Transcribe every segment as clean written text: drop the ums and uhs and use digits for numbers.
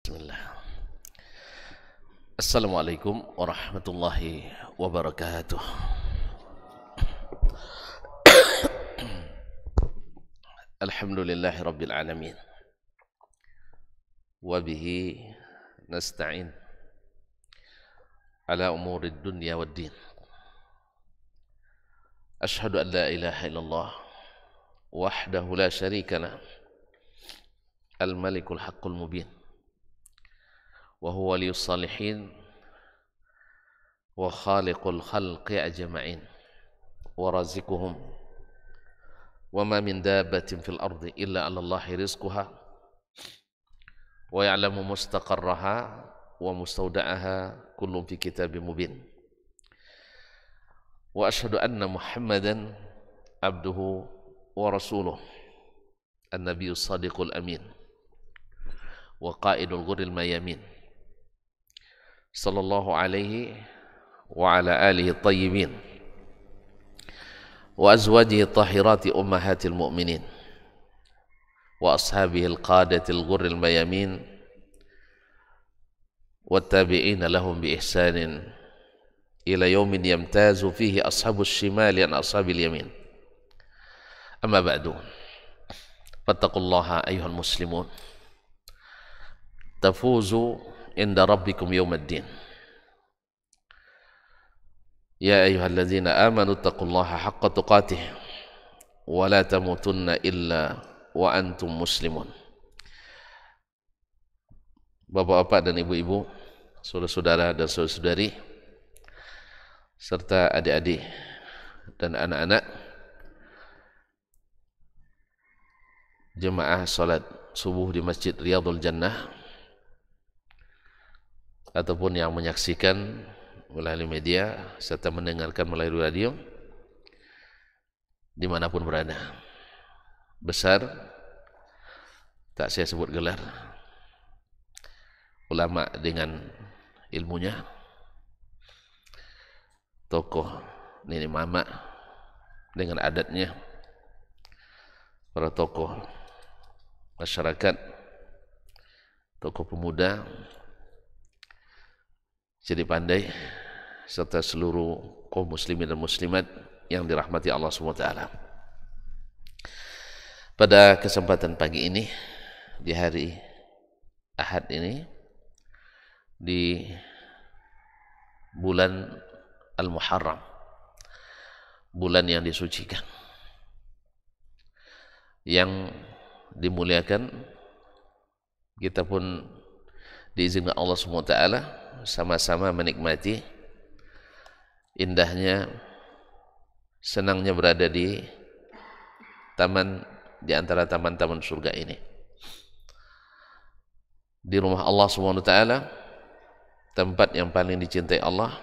Bismillah. Assalamualaikum warahmatullahi wabarakatuh. Alhamdulillahi rabbil alamin. Wabihi nasta'in ala umuri dunya wad din. Ashhadu an la ilaha illallah wahdahu la syarika lah, al-malikul haqqul mubin, wa huwa waliyus salihin wa khaliqul khalqi ajma'in wa razikuhum wa ma min dabbatin fil ardi illa 'ala Allahi rizquha wa ya'lamu mustaqarraha wa mustawda'aha kullun fi kitabim mubin. Wa ashhadu anna Muhammadan abduhu wa rasuluh an-nabiyyus sadiqul amin wa qaidul ghurril mayamin sallallahu alaihi wa ala alihi at-tayyibin wa azwajihi at-tahirati ummahatil mu'minin wa ashabihi al-qadatil ghurril mayamin wattabi'ina lahum bi ihsanin ila yaumin yamtazu fihi ashabus shimali an ashabil yamin. Amma ba'du, fattaqullaha ayyuhal muslimun tafuzu inda rabbikum yawmaddin. Ya ayyuhalladzina amanu taqullaha haqqa tuqatih wa la tamutunna illa wa antum muslimun. Bapak-bapak dan ibu-ibu, saudara-saudara dan saudari, serta adik-adik dan anak-anak jemaah salat subuh di Masjid Riyadhul Jannah ataupun yang menyaksikan melalui media serta mendengarkan melalui radio dimanapun berada. Besar tak saya sebut gelar, ulama dengan ilmunya, tokoh nenek mama dengan adatnya, para tokoh masyarakat, tokoh pemuda, jadi pandai, serta seluruh kaum muslimin dan muslimat yang dirahmati Allah SWT. Pada kesempatan pagi ini, di hari Ahad ini, di bulan Al-Muharram, bulan yang disucikan, yang dimuliakan, kita pun diizinkan Allah SWT sama-sama menikmati indahnya, senangnya berada di taman, di antara taman-taman surga ini, di rumah Allah SWT, tempat yang paling dicintai Allah,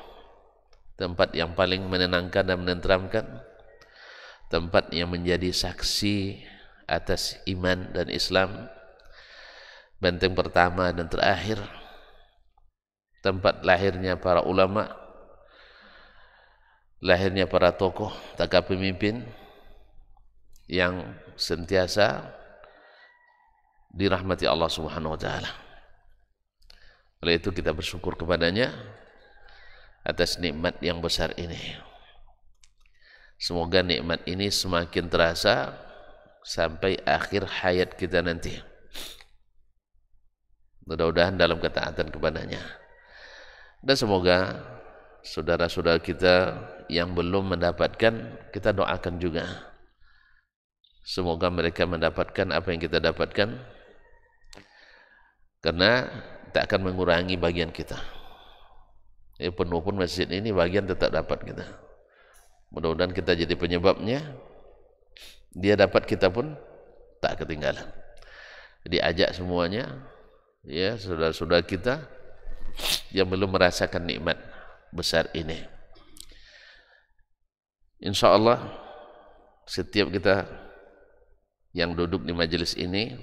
tempat yang paling menenangkan dan menenteramkan, tempat yang menjadi saksi atas iman dan Islam, benteng pertama dan terakhir, tempat lahirnya para ulama, lahirnya para tokoh, takah pemimpin yang sentiasa dirahmati Allah Subhanahu wa taala. Oleh itu kita bersyukur kepadanya atas nikmat yang besar ini. Semoga nikmat ini semakin terasa sampai akhir hayat kita nanti. Mudah-mudahan dalam ketaatan kepadanya. Dan semoga saudara-saudara kita yang belum mendapatkan, kita doakan juga. Semoga mereka mendapatkan apa yang kita dapatkan, karena tak akan mengurangi bagian kita. Penuh pun masjid ini, bagian tetap dapat kita. Mudah-mudahan kita jadi penyebabnya, dia dapat, kita pun tak ketinggalan. Jadi ajak semuanya, ya, saudara-saudara kita yang belum merasakan nikmat besar ini. Insya Allah setiap kita yang duduk di majelis ini,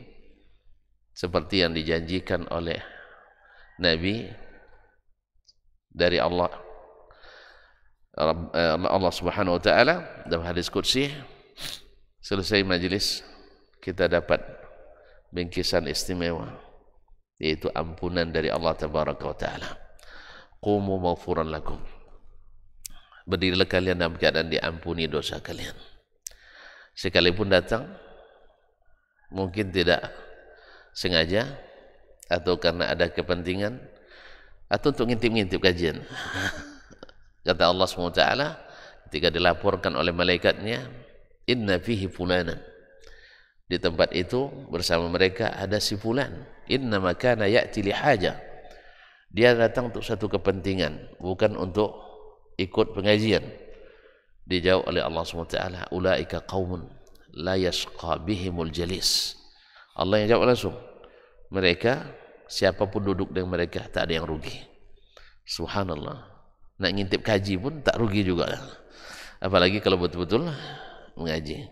seperti yang dijanjikan oleh Nabi dari Allah Subhanahu wa taala dalam hadis qudsi, selesai majelis kita dapat bingkisan istimewa yaitu ampunan dari Allah tabaraka wa taala. Qumu maghfuran lakum, berdirilah kalian dalam keadaan diampuni dosa kalian. Sekalipun datang mungkin tidak sengaja, atau karena ada kepentingan, atau untuk ngintip-ngintip kajian. Kata Allah SWT ketika dilaporkan oleh malaikatnya, inna fihi fulanan, di tempat itu bersama mereka ada si fulan, inna makana ya'ti li haja, dia datang untuk satu kepentingan, bukan untuk ikut pengajian. Dijawab oleh Allah SWT, ulaika qaumun la yashqa bihimul jalis. Allah yang jawab langsung, mereka, siapapun duduk dengan mereka tak ada yang rugi. Subhanallah, nak ngintip kaji pun tak rugi juga, apalagi kalau betul-betul mengaji.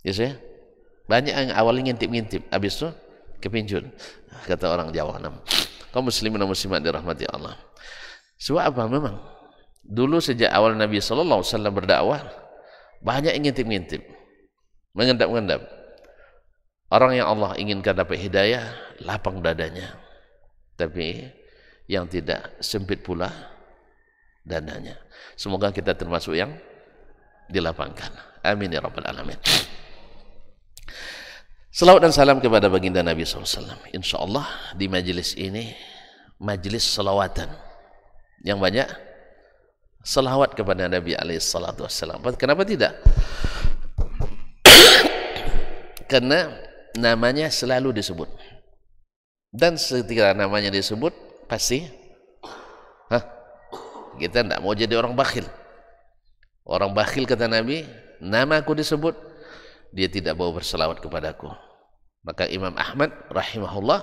Ya saya, banyak yang awalnya ngintip-ngintip, habis itu kepincut, kata orang Jawa. Kaum muslimin dan muslimat dirahmati Allah. Sebab apa? Memang dulu sejak awal Nabi SAW berdakwah, banyak yang ngintip-ngintip, mengendap-endap. Orang yang Allah inginkan dapat hidayah, lapang dadanya. Tapi yang tidak, sempit pula dadanya. Semoga kita termasuk yang dilapangkan. Amin ya rabbal alamin. Salawat dan salam kepada baginda Nabi SAW. InsyaAllah di majelis ini, majelis salawatan, yang banyak salawat kepada Nabi SAW. Kenapa tidak? Karena namanya selalu disebut, dan ketika namanya disebut pasti kita tidak mau jadi orang bakhil. Orang bakhil, kata Nabi, nama aku disebut, dia tidak mau berselawat kepadaku. Maka Imam Ahmad rahimahullah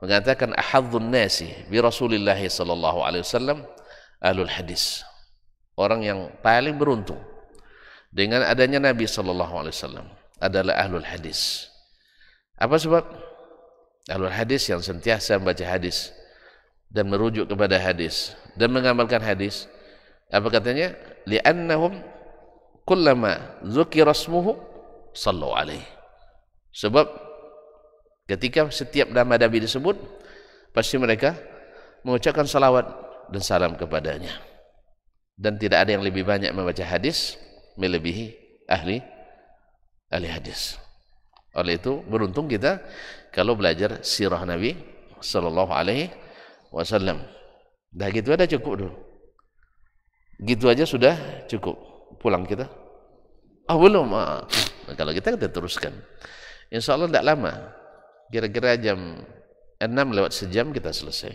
mengatakan, ahadzun nasi bi Rasulillah sallallahu alaihi wasallam ahlul hadis. Orang yang paling beruntung dengan adanya Nabi sallallahu alaihi wasallam adalah ahlul hadis. Apa sebab? Ahlul hadis yang sentiasa membaca hadis dan merujuk kepada hadis dan mengamalkan hadis. Apa katanya? Li'annahum kullama dzukira ismuhu sallu alaihi. Sebab ketika setiap nama Nabi disebut, pasti mereka mengucapkan salawat dan salam kepadanya. Dan tidak ada yang lebih banyak membaca hadis melebihi ahli hadis. Oleh itu beruntung kita kalau belajar sirah Nabi sallallahu alaihi wasallam. Dah gitu ada cukup dulu. Gitu aja sudah cukup. Pulang kita. Belum. Kalau kita teruskan. Insyaallah tidak lama. Kira-kira jam 6 lewat sejam kita selesai.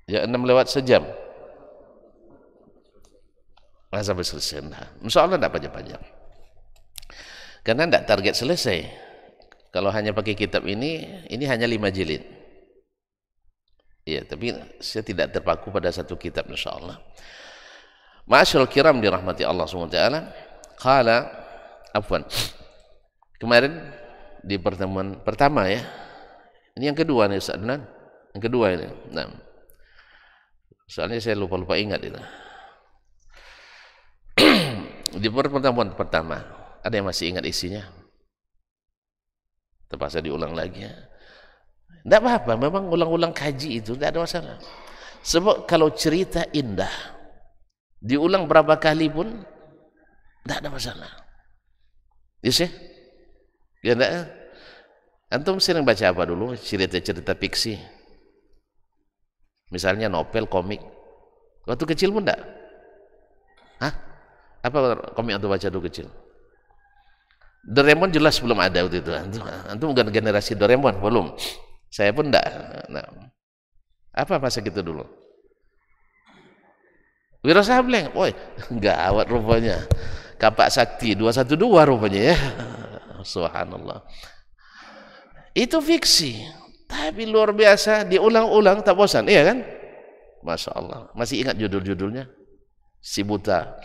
Ya 6 lewat sejam. Sampai selesai. Insyaallah tidak panjang-panjang. Karena tidak target selesai. Kalau hanya pakai kitab ini hanya 5 jilid. Ya, tapi saya tidak terpaku pada satu kitab insyaallah. Ma'asyiral kiram dirahmati Allah SWT. Kemarin di pertemuan pertama ya. Ini yang kedua nih Ustaz Adnan. Yang kedua ini. Nah. Soalnya saya lupa ingat itu. Di pertemuan pertama, ada yang masih ingat isinya? Terpaksa diulang lagi ya. Tidak apa-apa, memang ulang-ulang kaji itu tidak ada masalah. Sebab kalau cerita indah diulang berapa kali pun tidak ada masalah. Yes ya? Ya enggak? Antum sering baca apa dulu? Cerita-cerita fiksi. Misalnya novel, komik. Waktu kecil pun enggak? Apa komik antum baca dulu kecil? Doraemon jelas belum ada waktu itu. Antum bukan generasi Doraemon, belum. Saya pun enggak. Nah, apa masa gitu dulu? Wiro Sableng, woi, gawat rupanya. Kapak Sakti 212 rupanya ya. Subhanallah. Itu fiksi, tapi luar biasa, diulang-ulang tak bosan, iya kan? Masya Allah. Masih ingat judul-judulnya? Si Buta.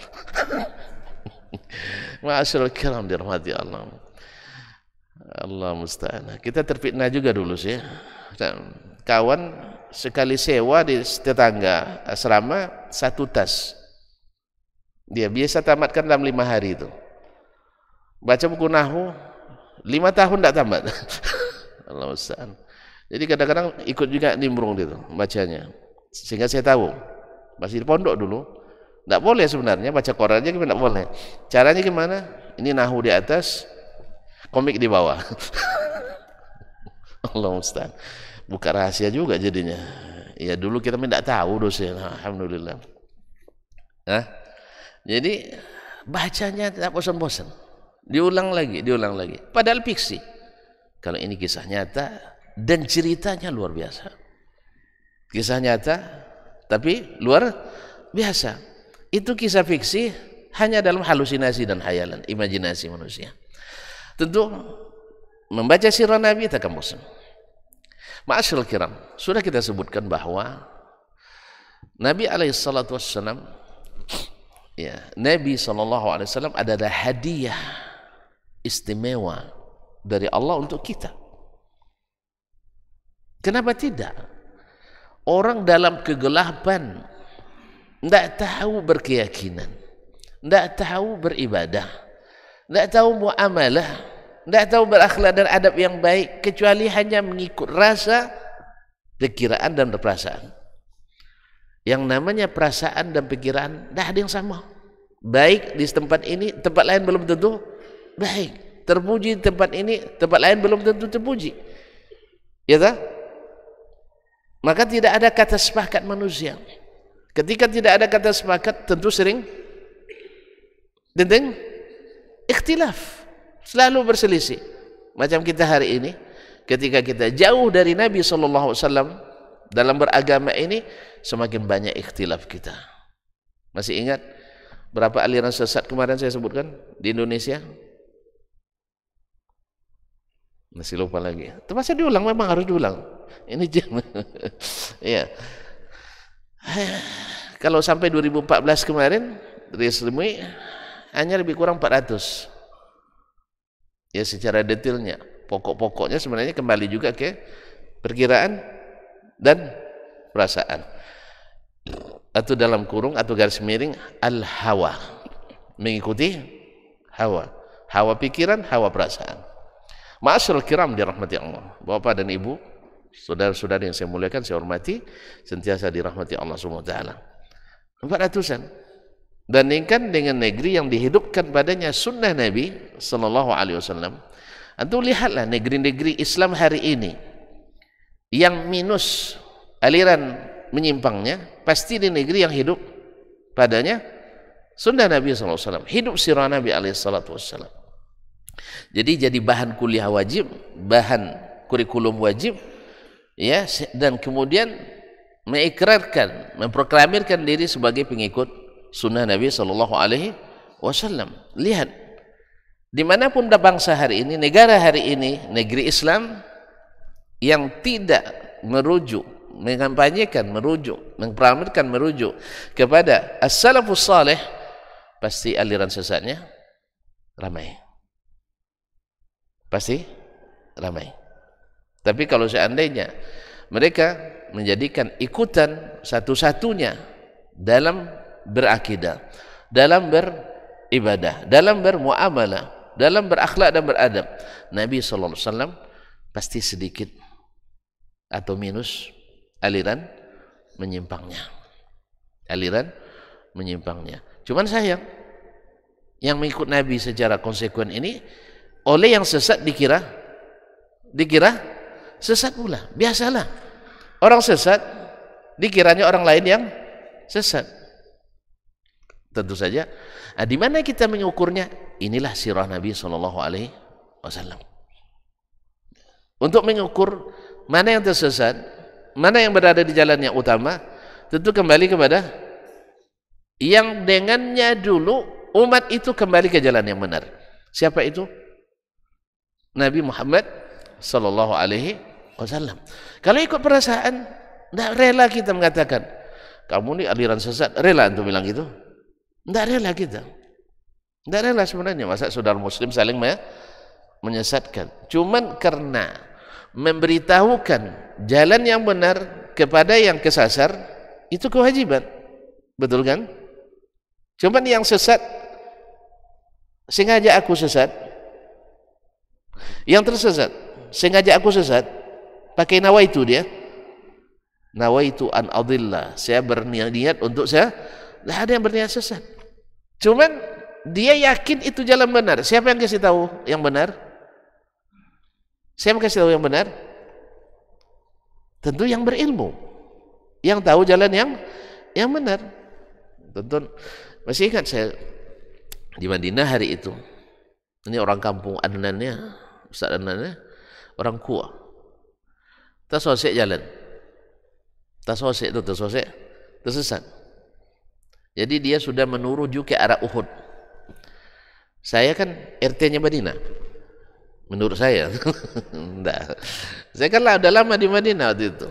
Ma'asyiral kiram dirahmati Allah. Allah musta'an. Kita terfitnah juga dulu sih. Kawan sekali sewa di tetangga asrama 1 tas. Dia biasa tamatkan dalam 5 hari itu. Baca buku nahwu 5 tahun tidak tamat. Allah musta'an. Jadi kadang-kadang ikut juga nimbrung gitu bacanya, sehingga saya tahu. Masih di pondok dulu, tidak boleh sebenarnya baca Quran aja, tidak boleh. Caranya gimana? Ini nahu di atas, komik di bawah. Allah musta'an. Buka rahasia juga jadinya. Ya dulu kita tidak tahu dosa. Alhamdulillah. Nah, jadi bacanya tidak bosan-bosan. Diulang lagi, diulang lagi. Padahal fiksi. Kalau ini kisah nyata dan ceritanya luar biasa. Kisah nyata tapi luar biasa. Itu kisah fiksi hanya dalam halusinasi dan khayalan, imajinasi manusia. Tentu membaca sirah Nabi tak akan bosan. Ma'asyiral kiram, sudah kita sebutkan bahwa Nabi alaihissalatu wassalam, ya, Nabi sallallahu alaihi wasallam adalah hadiah istimewa dari Allah untuk kita. Kenapa tidak? Orang dalam kegelapan, tidak tahu berkeyakinan, tidak tahu beribadah, tidak tahu muamalah, tidak tahu berakhlak dan adab yang baik, kecuali hanya mengikut rasa, pikiran dan perasaan. Yang namanya perasaan dan pikiran tidak ada yang sama. Baik di tempat ini, tempat lain belum tentu baik. Terpuji di tempat ini, tempat lain belum tentu terpuji. Ya tak? Maka tidak ada kata sepakat manusia. Ketika tidak ada kata sepakat, tentu sering tentang ikhtilaf, selalu berselisih. Macam kita hari ini, ketika kita jauh dari Nabi SAW dalam beragama ini, semakin banyak ikhtilaf kita. Masih ingat berapa aliran sesat kemarin saya sebutkan di Indonesia? Masih lupa lagi. Terpaksa diulang, memang harus diulang. Ini jam. Ya. Kalau sampai 2014 kemarin, resmi hanya lebih kurang 400. Ya, secara detailnya, pokok-pokoknya sebenarnya kembali juga ke perkiraan dan perasaan. Atau dalam kurung atau garis miring al-hawa. Mengikuti hawa. Hawa pikiran, hawa perasaan. Ma'asyiral kiram dirahmati Allah, Bapak dan Ibu, saudara-saudara yang saya muliakan, saya hormati, sentiasa dirahmati Allah SWT. 400-an. Bandingkan dengan negeri yang dihidupkan padanya sunnah Nabi sallallahu alaihi wasallam. Antum lihatlah negeri-negeri Islam hari ini yang minus aliran menyimpangnya, pasti di negeri yang hidup padanya sunnah Nabi sallallahu alaihi wasallam, hidup sirah Nabi alaihi salatu wasallam. Jadi bahan kuliah wajib, bahan kurikulum wajib, ya, dan kemudian mengikrarkan, memproklamirkan diri sebagai pengikut sunnah Nabi sallallahu alaihi wasallam. Lihat, dimanapun bangsa hari ini, negara hari ini, negeri Islam yang tidak merujuk, mengampanyekan, merujuk, memproklamirkan, merujuk kepada as-salafus salih, pasti aliran sesatnya ramai. Pasti ramai. Tapi kalau seandainya mereka menjadikan ikutan satu-satunya dalam berakidah, dalam beribadah, dalam bermuamalah, dalam berakhlak dan beradab, Nabi sallallahu alaihi wasallam pasti sedikit atau minus aliran menyimpangnya. Aliran menyimpangnya. Cuman sayang, yang mengikut Nabi secara konsekuen ini oleh yang sesat dikira sesat pula. Biasalah orang sesat dikiranya orang lain yang sesat. Tentu saja, di mana kita mengukurnya? Inilah sirah Nabi sallallahu alaihi wasallam. Untuk mengukur mana yang tersesat, mana yang berada di jalan yang utama, tentu kembali kepada yang dengannya dulu umat itu kembali ke jalan yang benar. Siapa itu? Nabi Muhammad sallallahu alaihi wasallam. Kalau ikut perasaan, tidak rela kita mengatakan kamu ini aliran sesat. Rela untuk bilang gitu? Tidak rela kita. Tidak rela sebenarnya. Masa saudara muslim saling menyesatkan? Cuman karena memberitahukan jalan yang benar kepada yang kesasar, itu kewajiban. Betul kan? Cuman yang sesat, sengaja aku sesat, yang tersesat sengaja aku sesat, pakai nawaitu dia. Nawaitu an adillah, saya berniat untuk saya, lah ada yang berniat sesat. Cuman dia yakin itu jalan benar. Siapa yang kasih tahu yang benar? Siapa yang kasih tahu yang benar? Tentu yang berilmu, yang tahu jalan yang benar. Tentu masih ingat saya di Madinah hari itu. Ini orang kampung Adnannya, Ustaz Adnannya, orang Kuah. Tersosek jalan. Tersosek itu tersesat. Jadi dia sudah menuju ke arah Uhud. Saya kan RT-nya Madinah. Menurut saya. Enggak. Saya kan udah lama di Madinah waktu itu.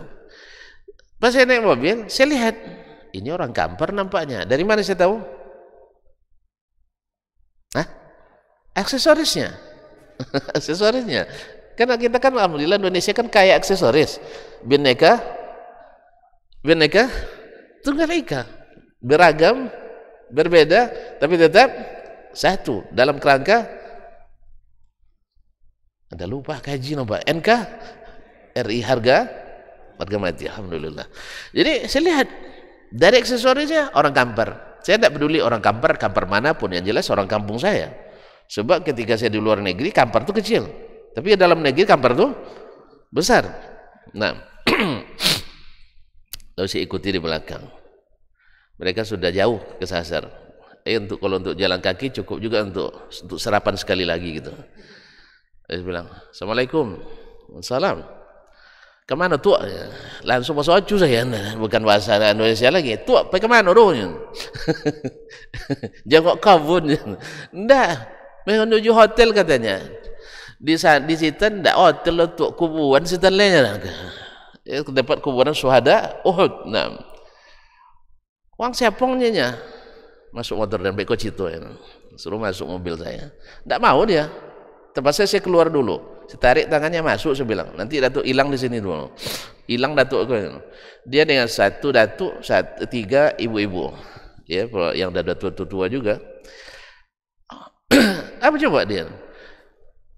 Pas saya naik mobil, saya lihat ini orang kamper nampaknya. Dari mana saya tahu? Hah? Aksesorisnya. Aksesorisnya. Karena kita kan alhamdulillah Indonesia kan kaya aksesoris. Bineka Tunggal Ika. Beragam, berbeda, tapi tetap satu dalam kerangka. Ada lupa kaji nampak NKRI harga mati, alhamdulillah. Jadi saya lihat dari aksesorisnya orang kamper. Saya tidak peduli orang kamper manapun, yang jelas orang kampung saya. Sebab ketika saya di luar negeri kamper itu kecil, tapi dalam negeri kamper itu besar. Nah, lalu saya ikuti di belakang. Mereka sudah jauh kesasar. Kalau untuk jalan kaki cukup juga untuk sarapan sekali lagi gitu. Saya bilang, Assalamualaikum. Salam. Kemana tuak? Langsung bahasa Ocu saya, bukan bahasa Indonesia lagi. Tuak, pergi kemana rohnya? Jangkok kabun. Enggak, menuju hotel katanya. Di situ enggak hotel untuk kuburan situ lainnya. Dapat kuburan syuhada Uhud. Nah. Uang siapongnya masuk motor dan beko cito ya. Suruh masuk mobil saya. Enggak mau dia. Terpaksa saya keluar dulu. Saya tarik tangannya masuk, saya bilang, nanti datuk hilang di sini dulu. Hilang datuk aku. Dia dengan tiga ibu-ibu. Ya, yang dah tua juga. Apa coba dia?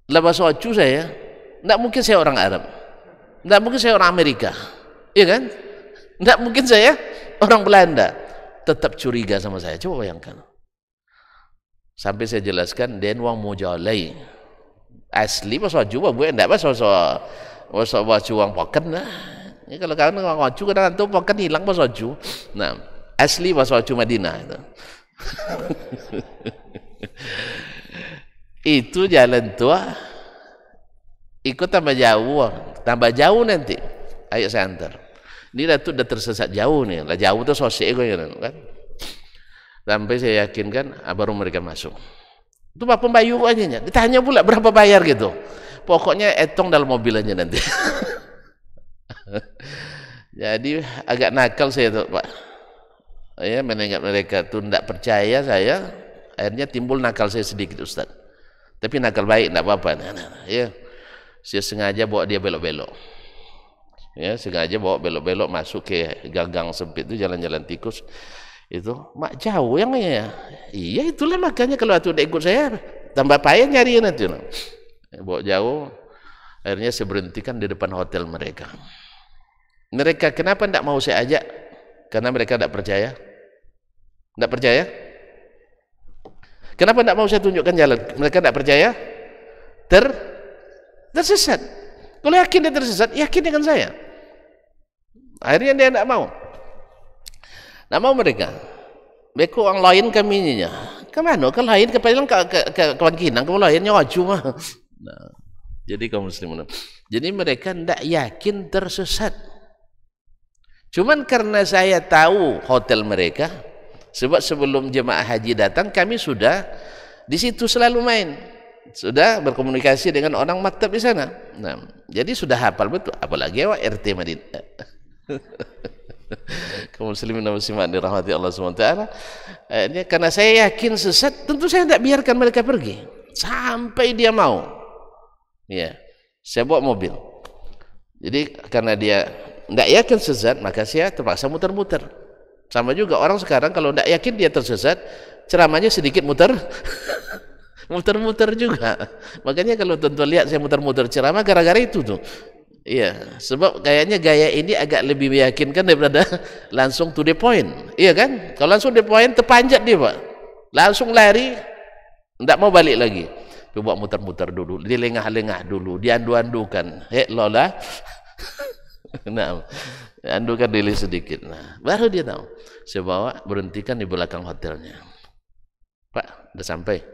Bahasa Ocu saya, enggak mungkin saya orang Arab. Enggak mungkin saya orang Amerika. Iya kan? Enggak mungkin saya orang Belanda. Tetap curiga sama saya. Coba bayangkan. Sampai saya jelaskan, dan wang mujalai. Asli bahasa Ocu, gue enggak bahasa Ocu wang poken lah. Ini kalau kalian wang Ocu kadang-kadang tuh poken hilang bahasa Ocu. Nah, asli bahasa Ocu Madinah itu. Itu jalan tua. Ikut tambah jauh nanti. Ayo saya antar. Ini datuk udah tersesat jauh nih, lah jauh tuh sosek kan. Sampai saya yakinkan, baru mereka masuk. Itu Pak Pembayu aja, ditanya pula berapa bayar gitu. Pokoknya etong dalam mobil aja nanti. Jadi agak nakal saya tuh Pak. Ya, menengok mereka tuh tidak percaya saya. Akhirnya timbul nakal saya sedikit Ustaz. Tapi nakal baik, tidak apa-apa. Ya, saya sengaja bawa dia belok-belok. Ya, sengaja bawa belok-belok masuk ke gagang sempit itu, jalan-jalan tikus itu. Mak jauh yang ya. Iya, itulah makanya kalau itu udah ikut saya tambah payah nyari nanti. Bawa jauh. Akhirnya saya berhentikan di depan hotel mereka. Mereka kenapa tidak mau saya ajak? Karena mereka tidak percaya. Tidak percaya? Kenapa tidak mau saya tunjukkan jalan? Mereka tidak percaya. Tersesat. Kalau yakin dia tersesat, yakin dengan saya. Akhirnya dia tidak mau. Tidak mau mereka. Beko orang lain kaminya. Kemana? Ke lain ke kawan kinang, ke lainnya wajib mah. Nah, jadi kaum muslimin. Jadi mereka tidak yakin tersesat. Cuman karena saya tahu hotel mereka, sebab sebelum jemaah haji datang kami sudah di situ selalu main. Sudah berkomunikasi dengan orang maktab di sana. Nah, jadi sudah hafal betul. Apalagi awak RT Madinah. Kaum muslimin dan muslimat dirahmati Allah SWT. Karena saya yakin sesat, tentu saya tidak biarkan mereka pergi sampai dia mau. Ya, saya bawa mobil. Jadi karena dia tidak yakin sesat, maka saya terpaksa muter-muter. Sama juga orang sekarang kalau tidak yakin dia tersesat, ceramahnya sedikit muter muter-muter juga. Makanya kalau tonton lihat saya muter-muter ceramah gara-gara itu tuh. Iya, sebab kayaknya gaya ini agak lebih meyakinkan daripada langsung to the point. Iya kan? Kalau langsung to the point terpanjat dia, Pak. Langsung lari, enggak mau balik lagi. Coba muter-muter dulu, dilengah-lengah dulu, diandu-andukan. Lola. Nah, andukan diri sedikit. Nah, baru dia tahu. Saya bawa, berhentikan di belakang hotelnya. Pak, udah sampai.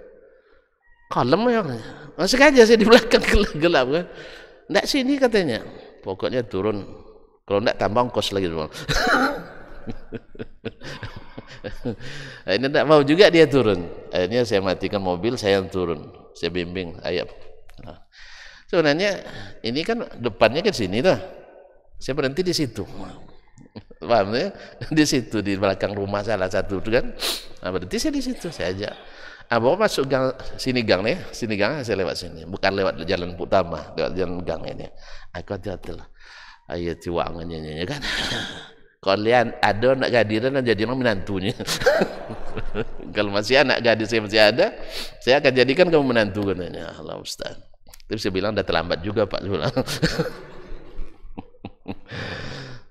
Kalem ya. Masih aja saya di belakang gelap kan. Nggak sini katanya. Pokoknya turun. Kalau nggak tambah ongkos lagi. Ini nggak mau juga dia turun. Akhirnya saya matikan mobil, saya yang turun. Saya bimbing ayam. Sebenarnya ini kan depannya ke sini tuh. Saya berhenti di situ. Paham ya? Di situ di belakang rumah salah satu itu kan. Nah, berhenti saya di situ, saya ajak. Bawa masuk gang, sini gang nih, sini gang saya lewat sini, bukan lewat jalan utama, lewat jalan gang ini. Aku hati-hati lah, ayo ciwangannya kan. Kalian ada anak gadis dan jadi orang menantunya. Kalau masih anak gadis saya masih ada, saya akan jadikan kamu menantu katanya. Allah Ustaz. Tapi saya bilang udah terlambat juga Pak.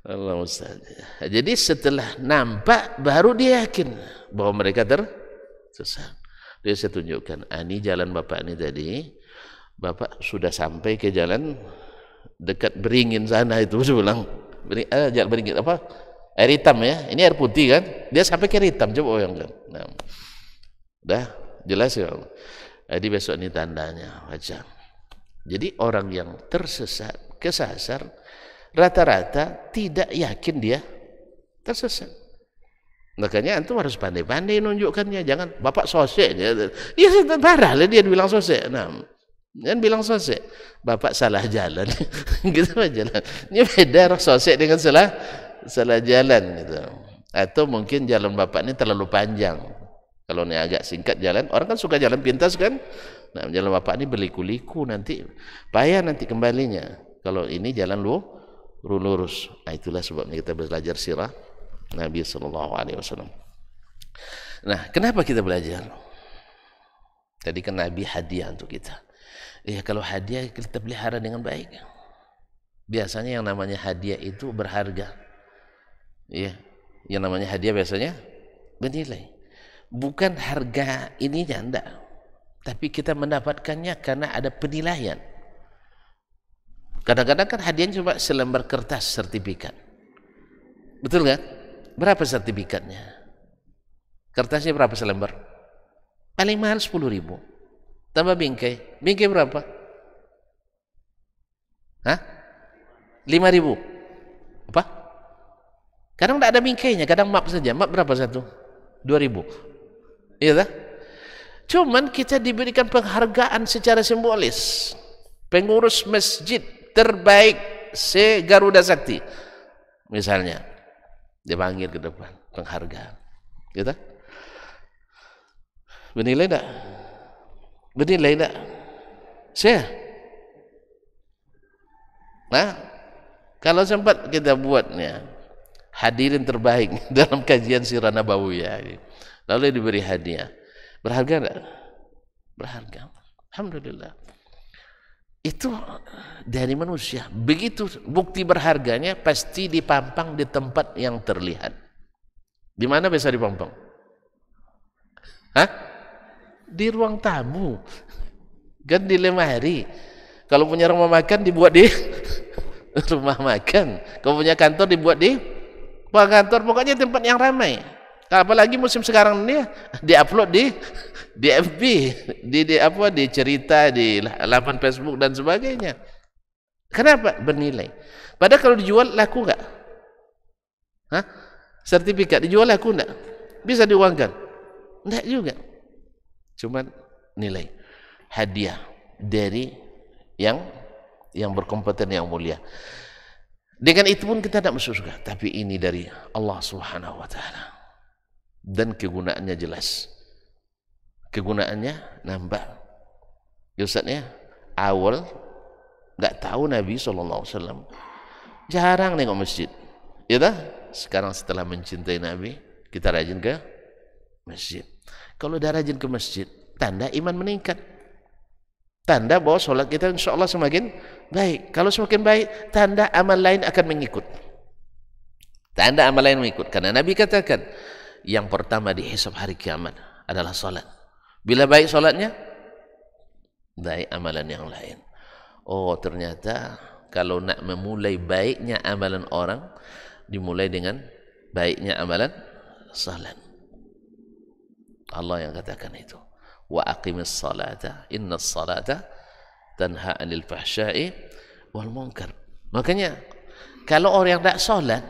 Allah Ustaz. Jadi setelah nampak baru dia yakin bahwa mereka tersesat. Dia saya tunjukkan, ini jalan bapak ini tadi, bapak sudah sampai ke jalan dekat Beringin sana itu, saya bilang, jalan Beringin apa? Air hitam ya, ini air putih kan? Dia sampai ke air hitam, coba bayangkan. Nah, dah jelas ya. Jadi besok ini tandanya, baca. Jadi orang yang tersesat, kesasar, rata-rata tidak yakin dia tersesat. Makanya antum harus pandai-pandai nunjukkannya, jangan bapak sosek ya parah lah dia bilang sosek. Nah, dan bilang sosek bapak salah jalan. Gitu aja lah. Ini beda sosek dengan salah jalan gitu. Atau mungkin jalan bapak ini terlalu panjang. Kalau ini agak singkat jalan, orang kan suka jalan pintas kan. Nah, jalan bapak ini berliku-liku nanti payah nanti kembalinya. Kalau ini jalan lurus. Nah, itulah sebabnya kita belajar sirah Nabi Sallallahu Alaihi Wasallam. Nah, kenapa kita belajar? Tadi kan Nabi hadiah untuk kita. Ya, kalau hadiah kita pelihara dengan baik. Biasanya yang namanya hadiah itu berharga. Ya, yang namanya hadiah biasanya bernilai. Bukan harga ininya, enggak. Tapi kita mendapatkannya karena ada penilaian. Kadang-kadang kan hadiahnya cuma selembar kertas sertifikat. Betul kan? Berapa sertifikatnya? Kertasnya berapa selembar? Paling mahal 10.000. Tambah bingkai. Bingkai berapa? Hah? 5.000. Apa? Kadang tidak ada bingkainya, kadang map saja. Map berapa satu? 2.000. Iya tak? Cuman kita diberikan penghargaan secara simbolis. Pengurus masjid terbaik se-Garuda Sakti. Misalnya. Dia panggil ke depan, penghargaan. Gitu? Bernilai tak? Bernilai tak? Saya. Nah, kalau sempat kita buatnya, hadirin terbaik dalam kajian sirah nabawiyah, lalu diberi hadiah. Berharga tak? Berharga. Alhamdulillah. Itu dari manusia. Begitu bukti berharganya pasti dipampang di tempat yang terlihat. Di mana bisa dipampang? Hah? Di ruang tamu. Kan di lemari. Kalau punya rumah makan dibuat di rumah makan. Kalau punya kantor dibuat di kantor. Pokoknya tempat yang ramai. Apalagi musim sekarang ini diupload di FB, di cerita, di laman Facebook dan sebagainya. Kenapa? Bernilai. Padahal kalau dijual laku enggak? Hah? Sertifikat dijual laku enggak? Bisa diuangkan? Enggak juga. Cuman nilai hadiah dari yang berkompeten, yang mulia. Dengan itu pun kita tidak masuk surga, tapi ini dari Allah Subhanahu wa taala. Dan kegunaannya jelas. Kegunaannya nampak. Ya Ustaznya, awal enggak tahu Nabi SAW. Jarang nengok masjid. Ya dah? Sekarang setelah mencintai Nabi, kita rajin ke masjid. Kalau udah rajin ke masjid, tanda iman meningkat, tanda bahwa sholat kita insya Allah semakin baik. Kalau semakin baik, tanda amal lain akan mengikut. Tanda amal lain mengikut. Karena Nabi katakan, yang pertama dihisab hari kiamat adalah sholat. Bila baik sholatnya, baik amalan yang lain. Oh, ternyata kalau nak memulai baiknya amalan orang, dimulai dengan baiknya amalan salat. Allah yang katakan itu. Wa aqimis salata innas salata tanha 'anil fahsya'i wal munkar. Makanya kalau orang yang tidak salat,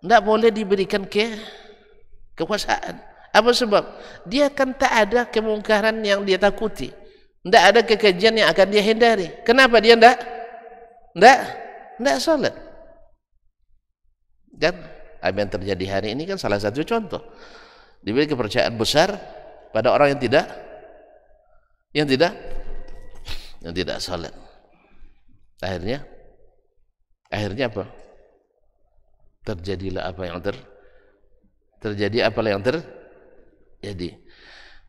tidak boleh diberikan kekuasaan. Apa sebab? Dia kan tak ada kemungkaran yang dia takuti. Tidak ada kekejian yang akan dia hindari. Kenapa dia tidak salat? Dan apa yang terjadi hari ini kan salah satu contoh. Diberi kepercayaan besar pada orang yang tidak salat. Akhirnya apa? Terjadilah apa yang terjadi, apalah yang terjadi.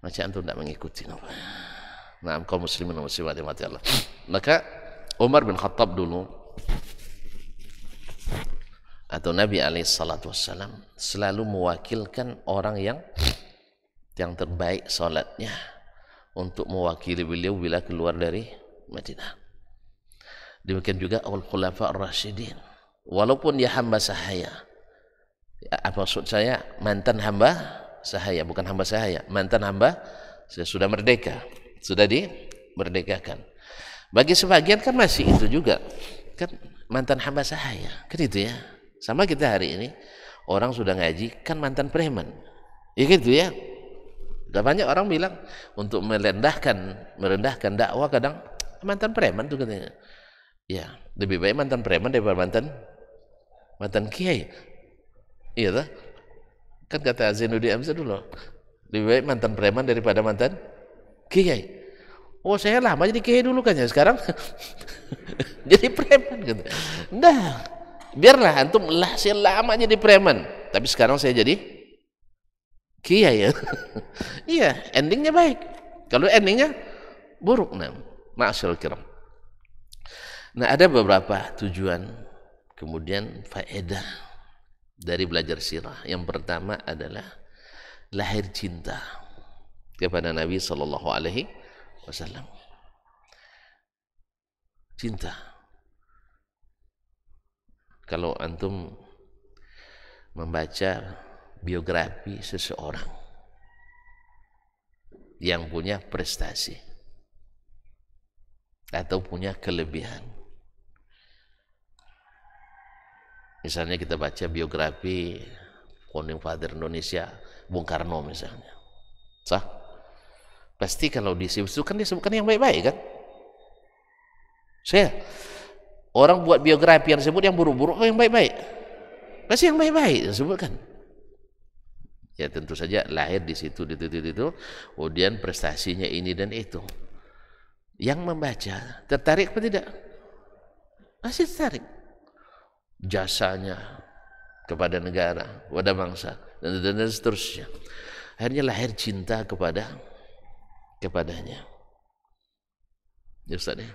Macam antum tidak mengikuti. Nah, kaum muslimin dan muslimat yang mati Allah. Maka Umar bin Khattab dulu, atau Nabi alaihissalatu wassalam, selalu mewakilkan orang yang terbaik salatnya untuk mewakili beliau bila keluar dari Madinah. Demikian juga al-khulafa ar-rasyidin, walaupun dia hamba sahaya. Apa maksud saya? Mantan hamba sahaya, bukan hamba sahaya, mantan hamba sudah merdeka, sudah dimerdekakan. Bagi sebagian kan masih itu juga kan mantan hamba sahaya, kan itu ya. Sama kita hari ini, orang sudah ngaji kan mantan preman, ya gitu ya. Udah banyak orang bilang untuk merendahkan dakwah, kadang mantan preman tuh katanya. Ya, lebih baik mantan preman daripada mantan kiai. Iya tak? Kan kata Zainuddin Amzah dulu, lebih baik mantan preman daripada mantan kiai. Oh, saya lama jadi kiai dulu kan ya, sekarang jadi preman gitu. Nah, biarlah antum lah, saya lama jadi preman, tapi sekarang saya jadi kiai ya. Iya, endingnya baik. Kalau endingnya buruk, nah, ma'asyarul kiram. Nah, ada beberapa tujuan, kemudian faedah dari belajar sirah. Yang pertama adalah lahir cinta kepada Nabi sallallahu alaihi wasallam. Cinta. Kalau antum membaca biografi seseorang yang punya prestasi atau punya kelebihan, misalnya kita baca biografi Founding Father Indonesia Bung Karno misalnya, sah? Pasti kalau disebutkan dia sebutkan yang baik-baik kan? Orang buat biografi yang disebut yang buruk-buruk atau yang baik-baik? Pasti yang baik-baik disebutkan. Ya tentu saja lahir di situ, di itu, kemudian prestasinya ini dan itu. Yang membaca tertarik apa tidak? Pasti tertarik. Jasanya kepada negara, kepada bangsa, dan seterusnya. Akhirnya lahir cinta kepadanya. Ya Ustaz ya.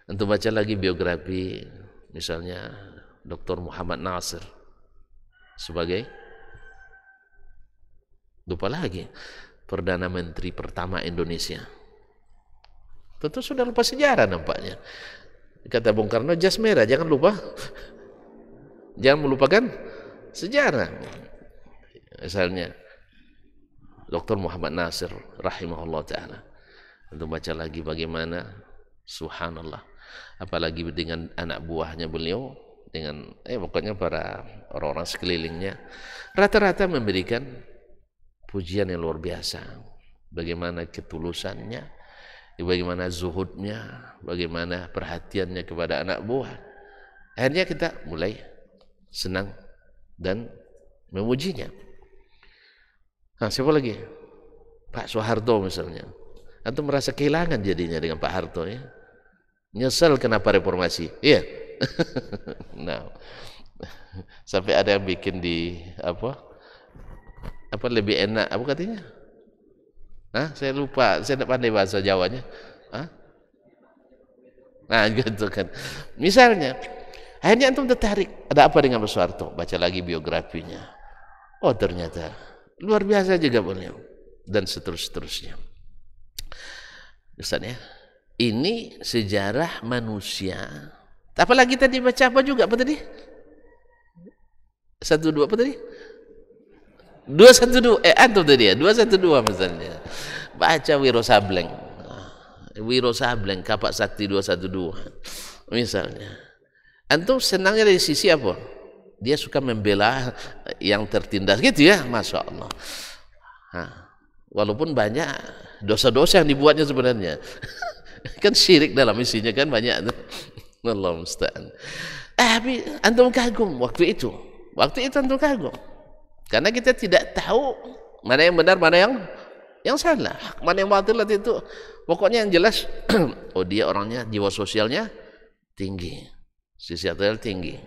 Untuk baca lagi biografi misalnya Dr. Muhammad Nasir sebagai, lupa lagi, Perdana Menteri pertama Indonesia. Tentu sudah lupa sejarah nampaknya. Kata Bung Karno, jas merah, jangan lupa. Jangan melupakan sejarah. Misalnya Dr. Muhammad Nasir rahimahullah ta'ala. Untuk baca lagi bagaimana, subhanallah, apalagi dengan anak buahnya beliau, dengan pokoknya para orang-orang sekelilingnya, rata-rata memberikan pujian yang luar biasa. Bagaimana ketulusannya, bagaimana zuhudnya, bagaimana perhatiannya kepada anak buah. Akhirnya kita mulai senang dan memujinya. Nah, siapa lagi? Pak Soeharto misalnya. Antum merasa kehilangan jadinya dengan Pak Harto ya. Nyesel kenapa reformasi. Iya. Nah, sampai ada yang bikin di apa lebih enak, apa katanya? Hah? Saya lupa, saya tidak pandai bahasa Jawanya. Hah? Nah gitu kan. Misalnya, akhirnya antum tertarik. Ada apa dengan Pak Soeharto? Baca lagi biografinya. Oh ternyata luar biasa juga beliau. Dan seterusnya. Ustaz ya. Ini sejarah manusia. Apalagi tadi baca apa juga? Apa tadi? 1-2 apa tadi? 212. Antum tadi ya? 212 misalnya. Baca Wiro Sableng. Wiro Sableng, Kapak Sakti 212. Misalnya. Antum senangnya dari sisi apa? Dia suka membela yang tertindas gitu ya, Masya Allah. Nah, walaupun banyak dosa-dosa yang dibuatnya sebenarnya. Kan syirik dalam isinya kan banyak. Allah musta'an. Tapi antum kagum waktu itu. Waktu itu antum kagum. Karena kita tidak tahu mana yang benar, mana yang salah, mana yang batil itu. Pokoknya yang jelas, oh dia orangnya jiwa sosialnya tinggi, sisi sosial tinggi,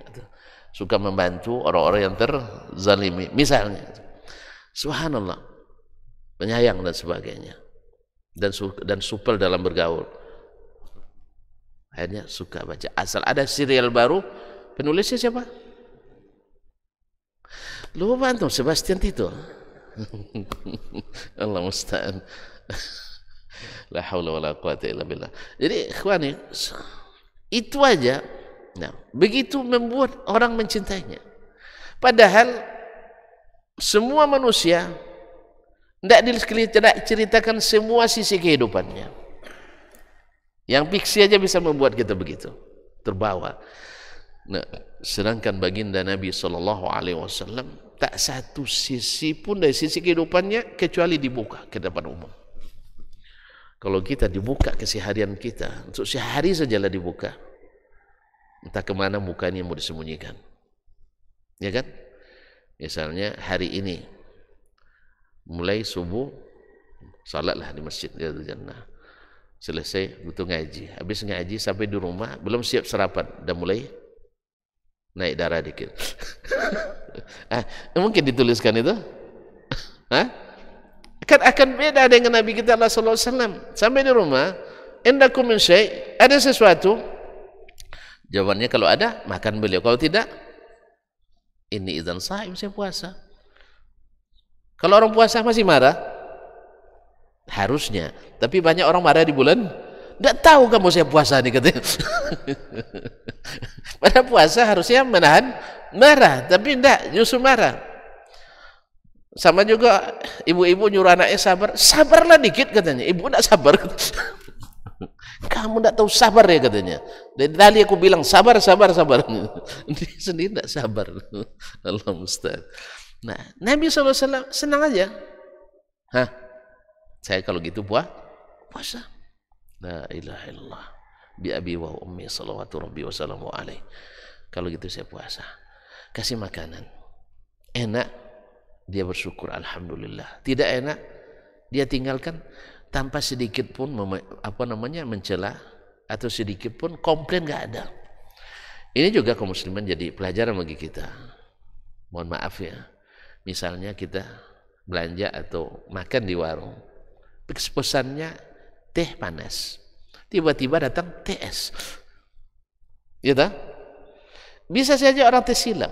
suka membantu orang-orang yang terzalimi, misalnya. Subhanallah, penyayang dan sebagainya, dan supel dalam bergaul. Akhirnya suka baca. Asal ada serial baru, penulisnya siapa? Lupa antum, Sebastian Tito. Allah musta'an. La haula wala quwata illa billah. Jadi ikhwani, itu aja. Nah, begitu membuat orang mencintainya. Padahal semua manusia tidak ceritakan semua sisi kehidupannya. Yang fiksi aja bisa membuat kita begitu, terbawa. Nah, sedangkan baginda Nabi SAW tak satu sisi pun dari sisi kehidupannya kecuali dibuka ke depan umum. Kalau kita dibuka keseharian kita, untuk sehari sajalah dibuka, entah kemana mukanya mau disembunyikan, ya kan? Misalnya hari ini mulai subuh salatlah di masjid Riyadhul Jannah, selesai butuh ngaji, habis ngaji sampai di rumah belum siap sarapan, udah mulai naik darah dikit. Mungkin dituliskan itu? Kan akan beda dengan Nabi kita sallallahu alaihi wasallam. Sampai di rumah, indakum min syai', ada sesuatu? Jawabannya kalau ada, makan beliau. Kalau tidak, ini idzan shaim, saya puasa. Kalau orang puasa masih marah, harusnya. Tapi banyak orang marah di bulan, tidak tahu kamu saya puasa nih katanya. Pada puasa harusnya menahan marah, tapi tidak, justru marah. Sama juga ibu-ibu nyuruh anaknya sabar, sabarlah dikit katanya. Ibu tidak sabar. Kamu tidak tahu sabar ya katanya. Dari tadi aku bilang sabar. Dia sendiri tidak sabar. Allah musta'an. Nah, Nabi SAW senang aja. Saya kalau gitu puasa. La ilaha illallah bi abi wa ummi salawatu rabbi wa salamu alaih. Kalau gitu saya puasa. Kasih makanan enak, dia bersyukur alhamdulillah. Tidak enak, dia tinggalkan tanpa sedikit pun mencela atau sedikit pun komplain, nggak ada. Ini juga kaum muslimin jadi pelajaran bagi kita. Mohon maaf ya, misalnya kita belanja atau makan di warung, pesannya teh panas, tiba-tiba datang teh es, ya tak? Bisa saja orang tersilap.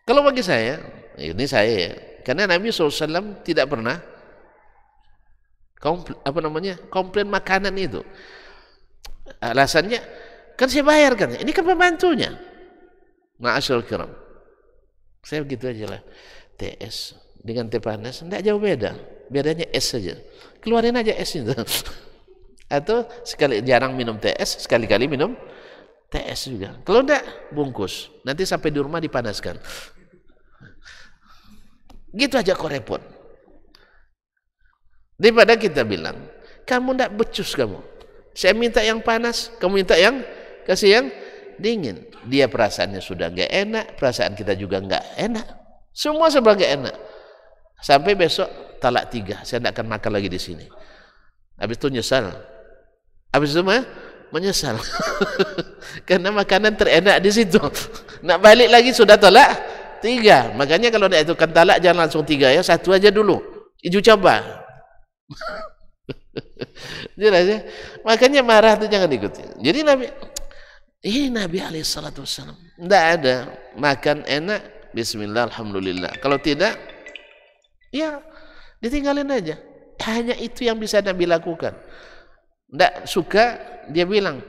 Kalau bagi saya, ini saya ya, karena Nabi SAW tidak pernah komplain makanan itu. Alasannya kan saya bayar kan, ini kan pembantunya. Ma'asyarul kiram, saya begitu aja lah, teh es dengan teh panas tidak jauh beda, bedanya es saja, keluarin aja es itu. Atau jarang minum teh es, sekali-kali minum teh es juga. Kalau enggak, bungkus, nanti sampai di rumah dipanaskan. Gitu aja kok repot. Daripada kita bilang, kamu enggak becus kamu, saya minta yang panas, kamu minta yang kasih yang dingin. Dia perasaannya sudah enggak enak, perasaan kita juga enggak enak, semua serba enggak enak. Sampai besok talak 3, saya tidak akan makan lagi di sini. Habis itu nyesal. Habis itu menyesal. Karena makanan terenak di situ. Nak balik lagi sudah talak 3. Makanya kalau nak itu kan talak jangan langsung 3 ya, 1 aja dulu. Iju coba. Jelas ya. Makanya marah itu jangan ikuti. Jadi Nabi alaihissalatu wassalam tidak ada makan enak bismillah alhamdulillah. Kalau tidak ya ditinggalin aja. Hanya itu yang bisa Nabi lakukan. Tidak suka dia bilang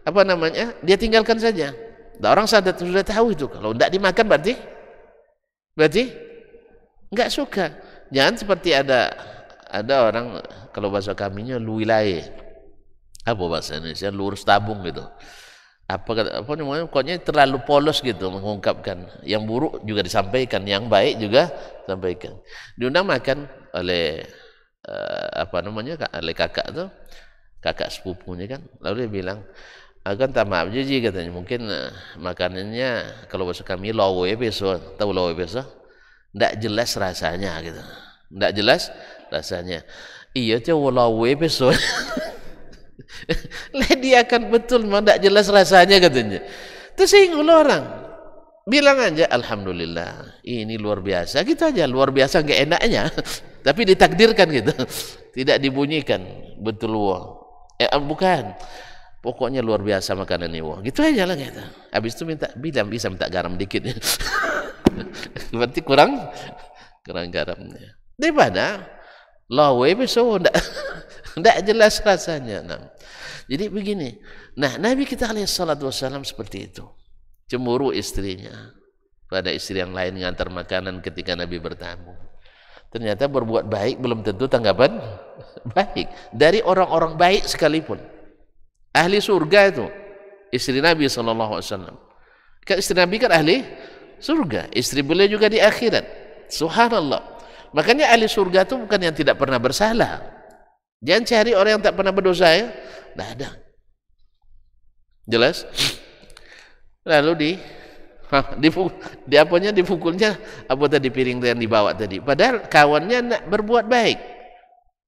apa namanya, dia tinggalkan saja. Orang sudah tahu itu. Kalau tidak dimakan berarti nggak suka. Jangan seperti ada orang, kalau bahasa kaminya luwilaye, apa bahasa Indonesia, lurus tabung gitu. Apa namanya, pokoknya terlalu polos gitu mengungkapkan. Yang buruk juga disampaikan, yang baik juga disampaikan. Diundang makan oleh oleh kakak sepupunya kan. Lalu dia bilang, akan tak maaf Ji katanya, mungkin makanannya kalau bahasa kami lawe besok, tahu lawe besok? Tidak jelas rasanya gitu. Tidak jelas rasanya. Iya coba lawe besok. Dia akan betul memang tidak jelas rasanya katanya. Tersinggung orang. Bilang aja alhamdulillah, ini luar biasa. Gitu aja, luar biasa enggak enaknya. Tapi ditakdirkan gitu. Tidak dibunyikan. Betul wah. Bukan. Pokoknya luar biasa makanan ini wah. Gitu aja lah gitu. Habis itu bisa minta garam dikit. Berarti kurang garamnya. Daripada lawe besok tidak jelas rasanya. Nah, jadi begini. Nah, Nabi kita alaihissalatu wassalam seperti itu. Cemburu istrinya pada istri yang lain ngantar makanan ketika Nabi bertamu. Ternyata berbuat baik belum tentu tanggapan baik dari orang-orang baik sekalipun. Ahli surga itu istri Nabi SAW. Kan istri Nabi kan ahli surga, istri beliau juga di akhirat. Subhanallah. Makanya ahli surga itu bukan yang tidak pernah bersalah. Jangan cari orang yang tak pernah berdosa ya. Tidak ada. Jelas? Lalu dipukulnya apa tadi, piring yang dibawa tadi. Padahal kawannya nak berbuat baik.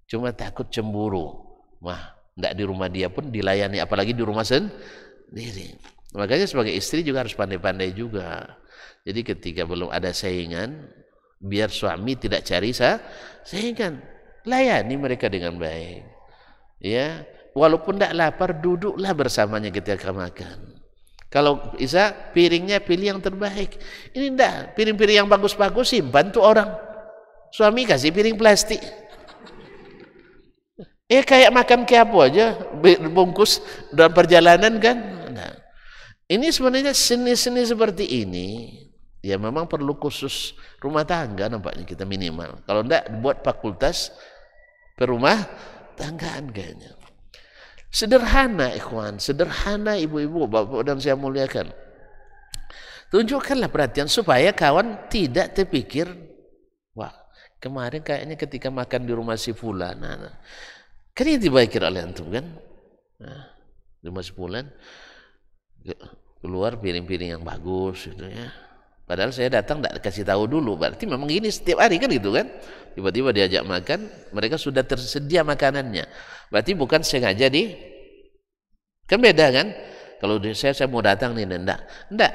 Cuma takut cemburu. Wah, tidak di rumah dia pun dilayani, apalagi di rumah sendiri. Makanya sebagai istri juga harus pandai-pandai juga. Jadi ketika belum ada saingan, biar suami tidak cari saingan, layani mereka dengan baik. Ya, walaupun tidak lapar, duduklah bersamanya ketika makan. Kalau bisa piringnya pilih yang terbaik. Ini enggak, piring-piring yang bagus-bagus simpan tuh orang. Suami kasih piring plastik. Kayak makan kayak apa aja, bungkus dalam perjalanan kan. Nah, ini sebenarnya seni-seni seperti ini ya memang perlu khusus rumah tangga nampaknya kita minimal. Kalau enggak buat fakultas perumah tanggaan kayaknya. Sederhana ikhwan, sederhana ibu-ibu, bapak dan saya muliakan. Tunjukkanlah perhatian supaya kawan tidak terpikir, wah kemarin kayaknya ketika makan di rumah si fulan, kan yang dipikir oleh antum kan, di rumah si fulan keluar piring-piring yang bagus gitu ya. Padahal saya datang tidak kasih tahu dulu, berarti memang gini setiap hari kan gitu kan. Tiba-tiba diajak makan, mereka sudah tersedia makanannya. Berarti bukan sengaja kan beda kan? Kalau saya mau datang nih, enggak.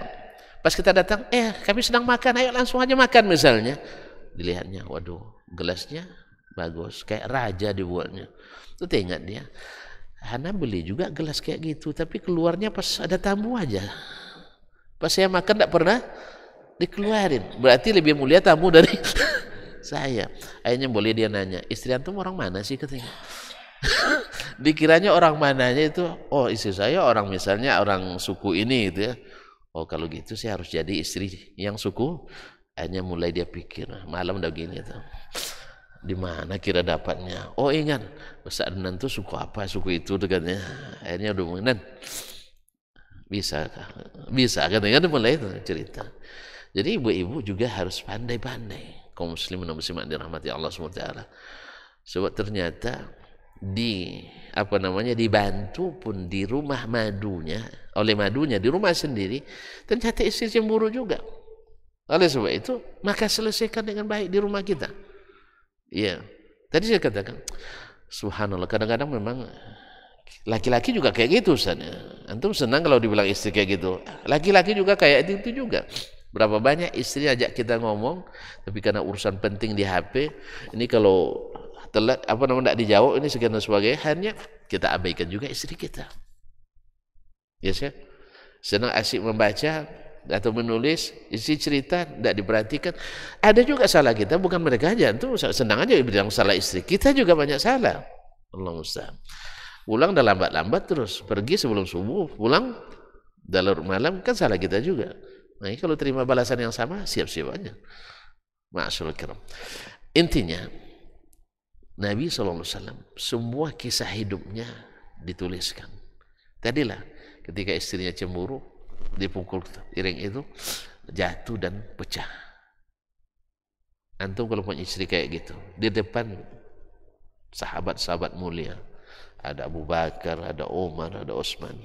Pas kita datang, kami sedang makan, ayo langsung aja makan misalnya. Dilihatnya, waduh, gelasnya bagus, kayak raja dibuatnya. Itu ingat dia, Hana beli juga gelas kayak gitu, tapi keluarnya pas ada tamu aja. Pas saya makan enggak pernah dikeluarin. Berarti lebih mulia tamu dari saya. Akhirnya boleh dia nanya, istri antum orang mana sih katanya. Dikiranya orang mananya itu, oh istri saya orang misalnya orang suku ini gitu ya. Oh kalau gitu saya harus jadi istri yang suku. Akhirnya mulai dia pikir, malam udah gini tuh. Di mana kira dapatnya? Oh ingat, Ustaz Adnan tuh suku apa, suku itu dekatnya. Akhirnya udah mengenal. Bisa katanya mulai itu cerita. Jadi ibu-ibu juga harus pandai-pandai. Kaum muslimin dan muslimat dirahmati Allah SWT. Sebab ternyata dibantu pun di rumah madunya di rumah sendiri, ternyata istri cemburu juga. Oleh sebab itu, maka selesaikan dengan baik di rumah kita. Iya. Tadi saya katakan, subhanallah, kadang-kadang memang laki-laki juga kayak gitu Ustaz. Antum senang kalau dibilang istri kayak gitu. Laki-laki juga kayak itu juga. Berapa banyak istri ajak kita ngomong, tapi karena urusan penting di HP, ini kalau telat apa namanya tidak dijawab ini sekian dan sebagainya, akhirnya kita abaikan juga istri kita. Ya sih, senang asyik membaca atau menulis, isi cerita tidak diperhatikan. Ada juga salah kita, bukan mereka aja, itu senang aja bilang salah istri, kita juga banyak salah. Allah musta'an. Pulang dah lambat-lambat terus, pergi sebelum subuh, pulang dah larut malam, kan salah kita juga. Nah, kalau terima balasan yang sama, siap-siap aja. Ma'asyarul kiram. Intinya, Nabi SAW semua kisah hidupnya dituliskan. Tadilah ketika istrinya cemburu, dipukul piring itu, jatuh dan pecah. Antum kalau punya istri kayak gitu, di depan sahabat-sahabat mulia, ada Abu Bakar, ada Umar, ada Utsman.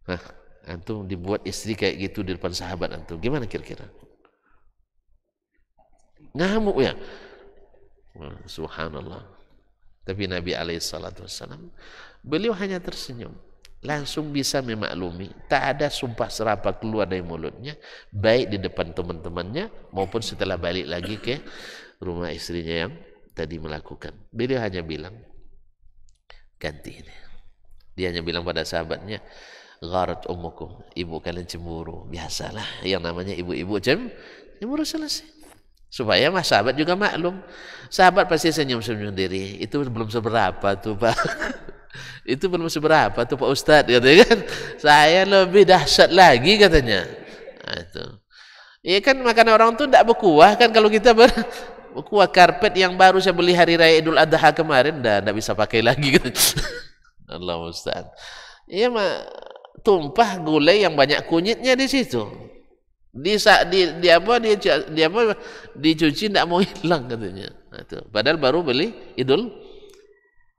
Nah, antum dibuat istri kayak gitu di depan sahabat antum, gimana kira-kira? Ngamuk ya? Subhanallah. Tapi Nabi SAW, beliau hanya tersenyum, langsung bisa memaklumi, tak ada sumpah serapah keluar dari mulutnya, baik di depan teman-temannya maupun setelah balik lagi ke rumah istrinya yang tadi melakukan. Beliau hanya bilang, ganti ini. Dia hanya bilang pada sahabatnya, gharat ummukum, ibu kalian cemburu. Biasalah, yang namanya ibu-ibu cemburu, selesai. Supaya sahabat juga maklum. Sahabat pasti senyum-senyum diri. Itu belum seberapa tuh Pak. Itu belum seberapa tuh Pak Ustadz, katanya kan. Saya lebih dahsyat lagi katanya. Nah, itu. Iya kan, makan orang tuh tidak berkuah kan, kalau kita berkuah. Karpet yang baru saya beli hari raya Idul Adha kemarin dah tidak bisa pakai lagi gitu. Allah Ustadz. Iya mah tumpah gulai yang banyak kunyitnya di situ. Dicuci tidak mau hilang katanya. Nah, itu. Padahal baru beli Idul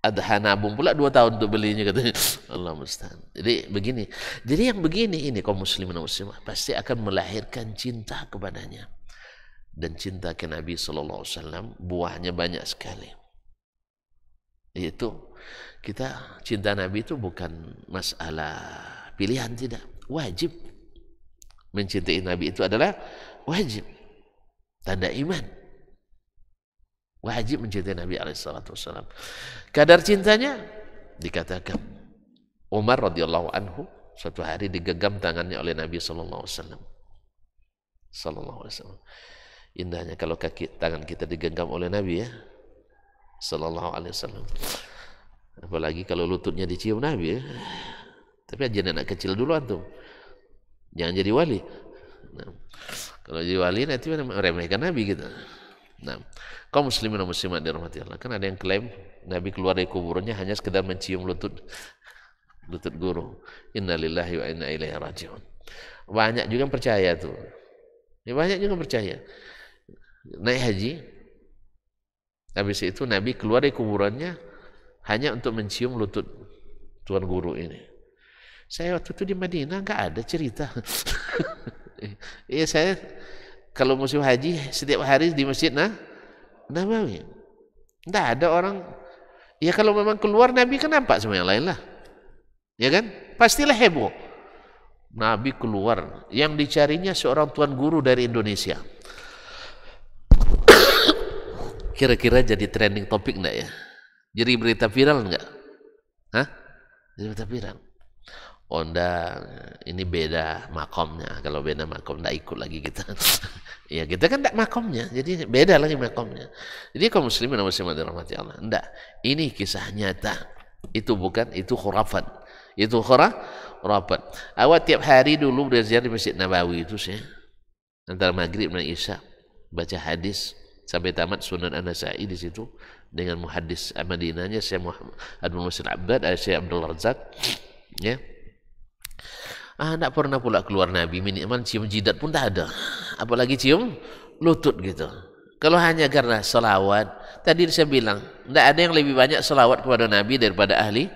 Adha, nabung pula 2 tahun untuk belinya katanya. Allah musta'an. Jadi begini. Jadi yang begini ini kaum muslimin dan muslimah pasti akan melahirkan cinta kepadanya. Dan cinta ke Nabi SAW buahnya banyak sekali. Yaitu kita cinta Nabi itu bukan masalah pilihan, tidak, wajib. Mencintai Nabi itu adalah wajib, tanda iman. Wajib mencintai Nabi SAW. Kadar cintanya dikatakan Umar radhiyallahu anhu suatu hari digenggam tangannya oleh Nabi SAW. Indahnya kalau tangan kita digenggam oleh Nabi ya, SAW. Apalagi kalau lututnya dicium Nabi ya. Tapi aja anak kecil dulu antum. Jangan jadi wali. Nah, kalau jadi wali nanti meremehkan Nabi gitu. Nah, kaum muslimin dan muslimat dirahmati Allah, kan ada yang klaim Nabi keluar dari kuburannya hanya sekedar mencium lutut guru. Innalillahi wa inna ilaihi raji'un. Banyak juga yang percaya tuh. Ya, banyak juga yang percaya. Naik haji, habis itu Nabi keluar dari kuburannya hanya untuk mencium lutut tuan guru ini. Saya waktu itu di Madinah nggak ada cerita. Iya, saya kalau musim haji setiap hari di Masjid Nabawi. Nggak ada orang. Ya kalau memang keluar Nabi kan nampak semua yang lain lah. Ya kan? Pastilah heboh. Nabi keluar. Yang dicarinya seorang tuan guru dari Indonesia. Kira-kira jadi trending topik enggak ya? Jadi berita viral enggak? Hah? Jadi berita viral. Oh enggak, ini beda makomnya. Kalau beda makom enggak ikut lagi kita. Ya kita kan enggak makomnya, jadi beda lagi makomnya. Jadi kaum muslimin dan muslimat dirahmati Allah. Enggak, ini kisah nyata. Itu bukan, itu khurafat. Itu khurafat. Awal tiap hari dulu belajar di Masjid Nabawi itu sih. Antara maghrib dan isya baca hadis sampai tamat Sunan An-Nasa'i di situ dengan muhaddis Madinahnya Syekh Muhammad Abdul Muhsin Abbad, Syekh Abdul Razak. Ya. Tidak pernah pula keluar Nabi minimal cium jidat pun tak ada, apalagi cium lutut gitu. Kalau hanya karena salawat, tadi saya bilang tidak ada yang lebih banyak salawat kepada Nabi daripada ahli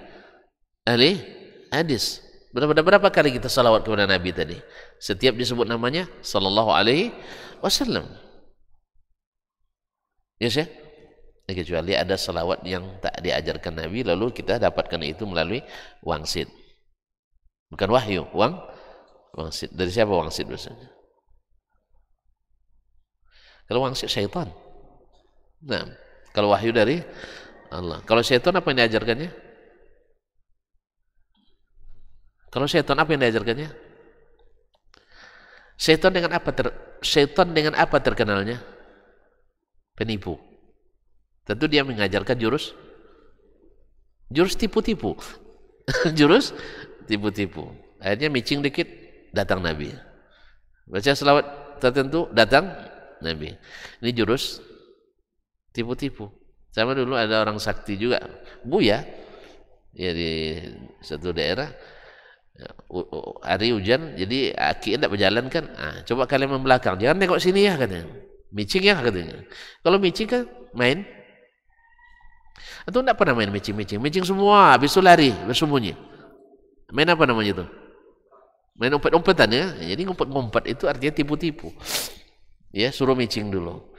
hadis. Berapa kali kita salawat kepada Nabi tadi? Setiap disebut namanya sallallahu alaihi wasallam. Ya sih? Kecuali ada salawat yang tak diajarkan Nabi, lalu kita dapatkan itu melalui wangsit. Bukan wahyu, wangsit. Dari siapa wangsit biasanya? Kalau wangsit syaitan. Nah, Kalau wahyu dari Allah. Kalau syaitan apa yang diajarkannya? Kalau syaitan apa yang diajarkannya? Syaitan dengan apa terkenalnya? Penipu. Tentu dia mengajarkan jurus tipu-tipu. Jurus tipu-tipu. Akhirnya micing dikit, datang Nabi. Baca selawat tertentu, datang Nabi. Ini jurus tipu-tipu. Sama dulu ada orang sakti juga, Buya, ya di satu daerah, hari hujan, jadi aki tidak berjalan kan, coba kalian membelakang, jangan tengok sini ya katanya, micing ya katanya. Kalau micing kan main, atau tidak pernah main micing semua, habis itu lari bersembunyi. Main apa namanya itu? Main umpet-umpetan ya. Jadi ngumpet-ngumpet itu artinya tipu-tipu. Ya, suruh micing dulu.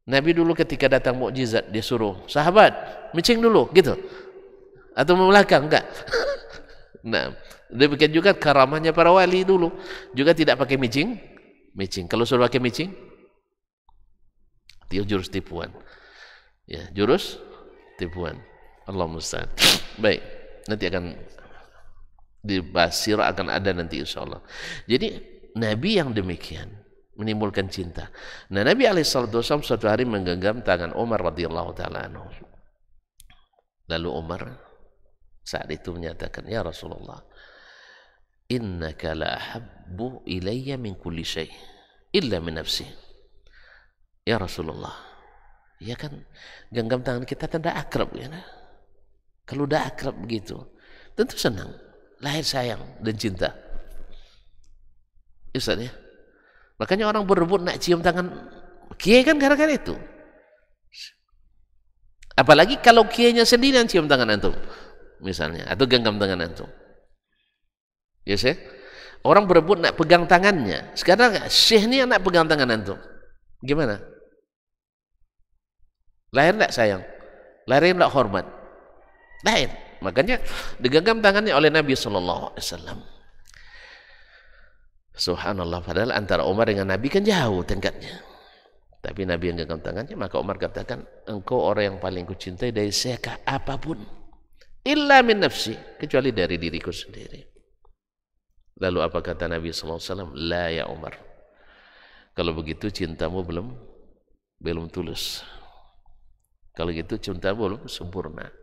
Nabi dulu ketika datang mukjizat dia suruh sahabat micing dulu gitu. Atau membelakang enggak? Nah, demikian juga karamahnya para wali dulu juga tidak pakai micing. Kalau suruh pakai micing dia jurus tipuan. Ya, jurus tipuan. Allah musta'an. Baik, nanti akan dibasir, akan ada nanti insyaallah. Jadi Nabi yang demikian menimbulkan cinta. Nah, Nabi alaihissalam suatu hari menggenggam tangan Umar radhiyallahu taala anhu. Lalu Umar saat itu menyatakan, ya Rasulullah, innaka la ahabbu ilayya min kulli syai' illa min nafsi. Ya Rasulullah, ya kan genggam tangan kita tidak akrab ya. Kalau udah akrab begitu, tentu senang, lahir sayang dan cinta. Ustaz ya. Makanya orang berebut nak cium tangan kiai kan gara-gara itu. Apalagi kalau kiainya sendiri yang cium tangan antum, misalnya, atau genggam tangan antum. Ya sih? Orang berebut nak pegang tangannya. Sekarang syekh ni nak pegang tangan antum. Gimana? Lahir tak sayang? Lahir tak hormat? Lahir. Makanya digenggam tangannya oleh Nabi sallallahu alaihi wasallam. Subhanallah, padahal antara Umar dengan Nabi kan jauh tingkatnya. Tapi Nabi yang genggam tangannya, maka Umar katakan, engkau orang yang paling kucintai dari saya apapun, illa min nafsi, kecuali dari diriku sendiri. Lalu apa kata Nabi sallallahu alaihi wasallam? La ya Umar. Kalau begitu cintamu belum tulus. Kalau gitu cintamu belum sempurna.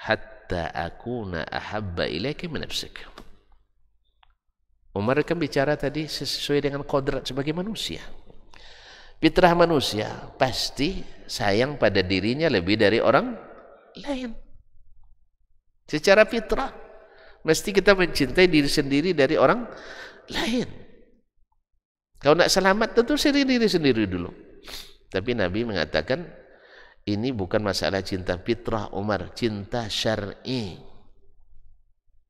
Hatta akuna ahabba ilaika min nafsik. Umar kan bicara tadi sesuai dengan kodrat sebagai manusia. Fitrah manusia pasti sayang pada dirinya lebih dari orang lain. Secara fitrah mesti kita mencintai diri sendiri dari orang lain. Kalau nak selamat tentu diri sendiri dulu. Tapi Nabi mengatakan ini bukan masalah cinta fitrah Umar, cinta syar'i.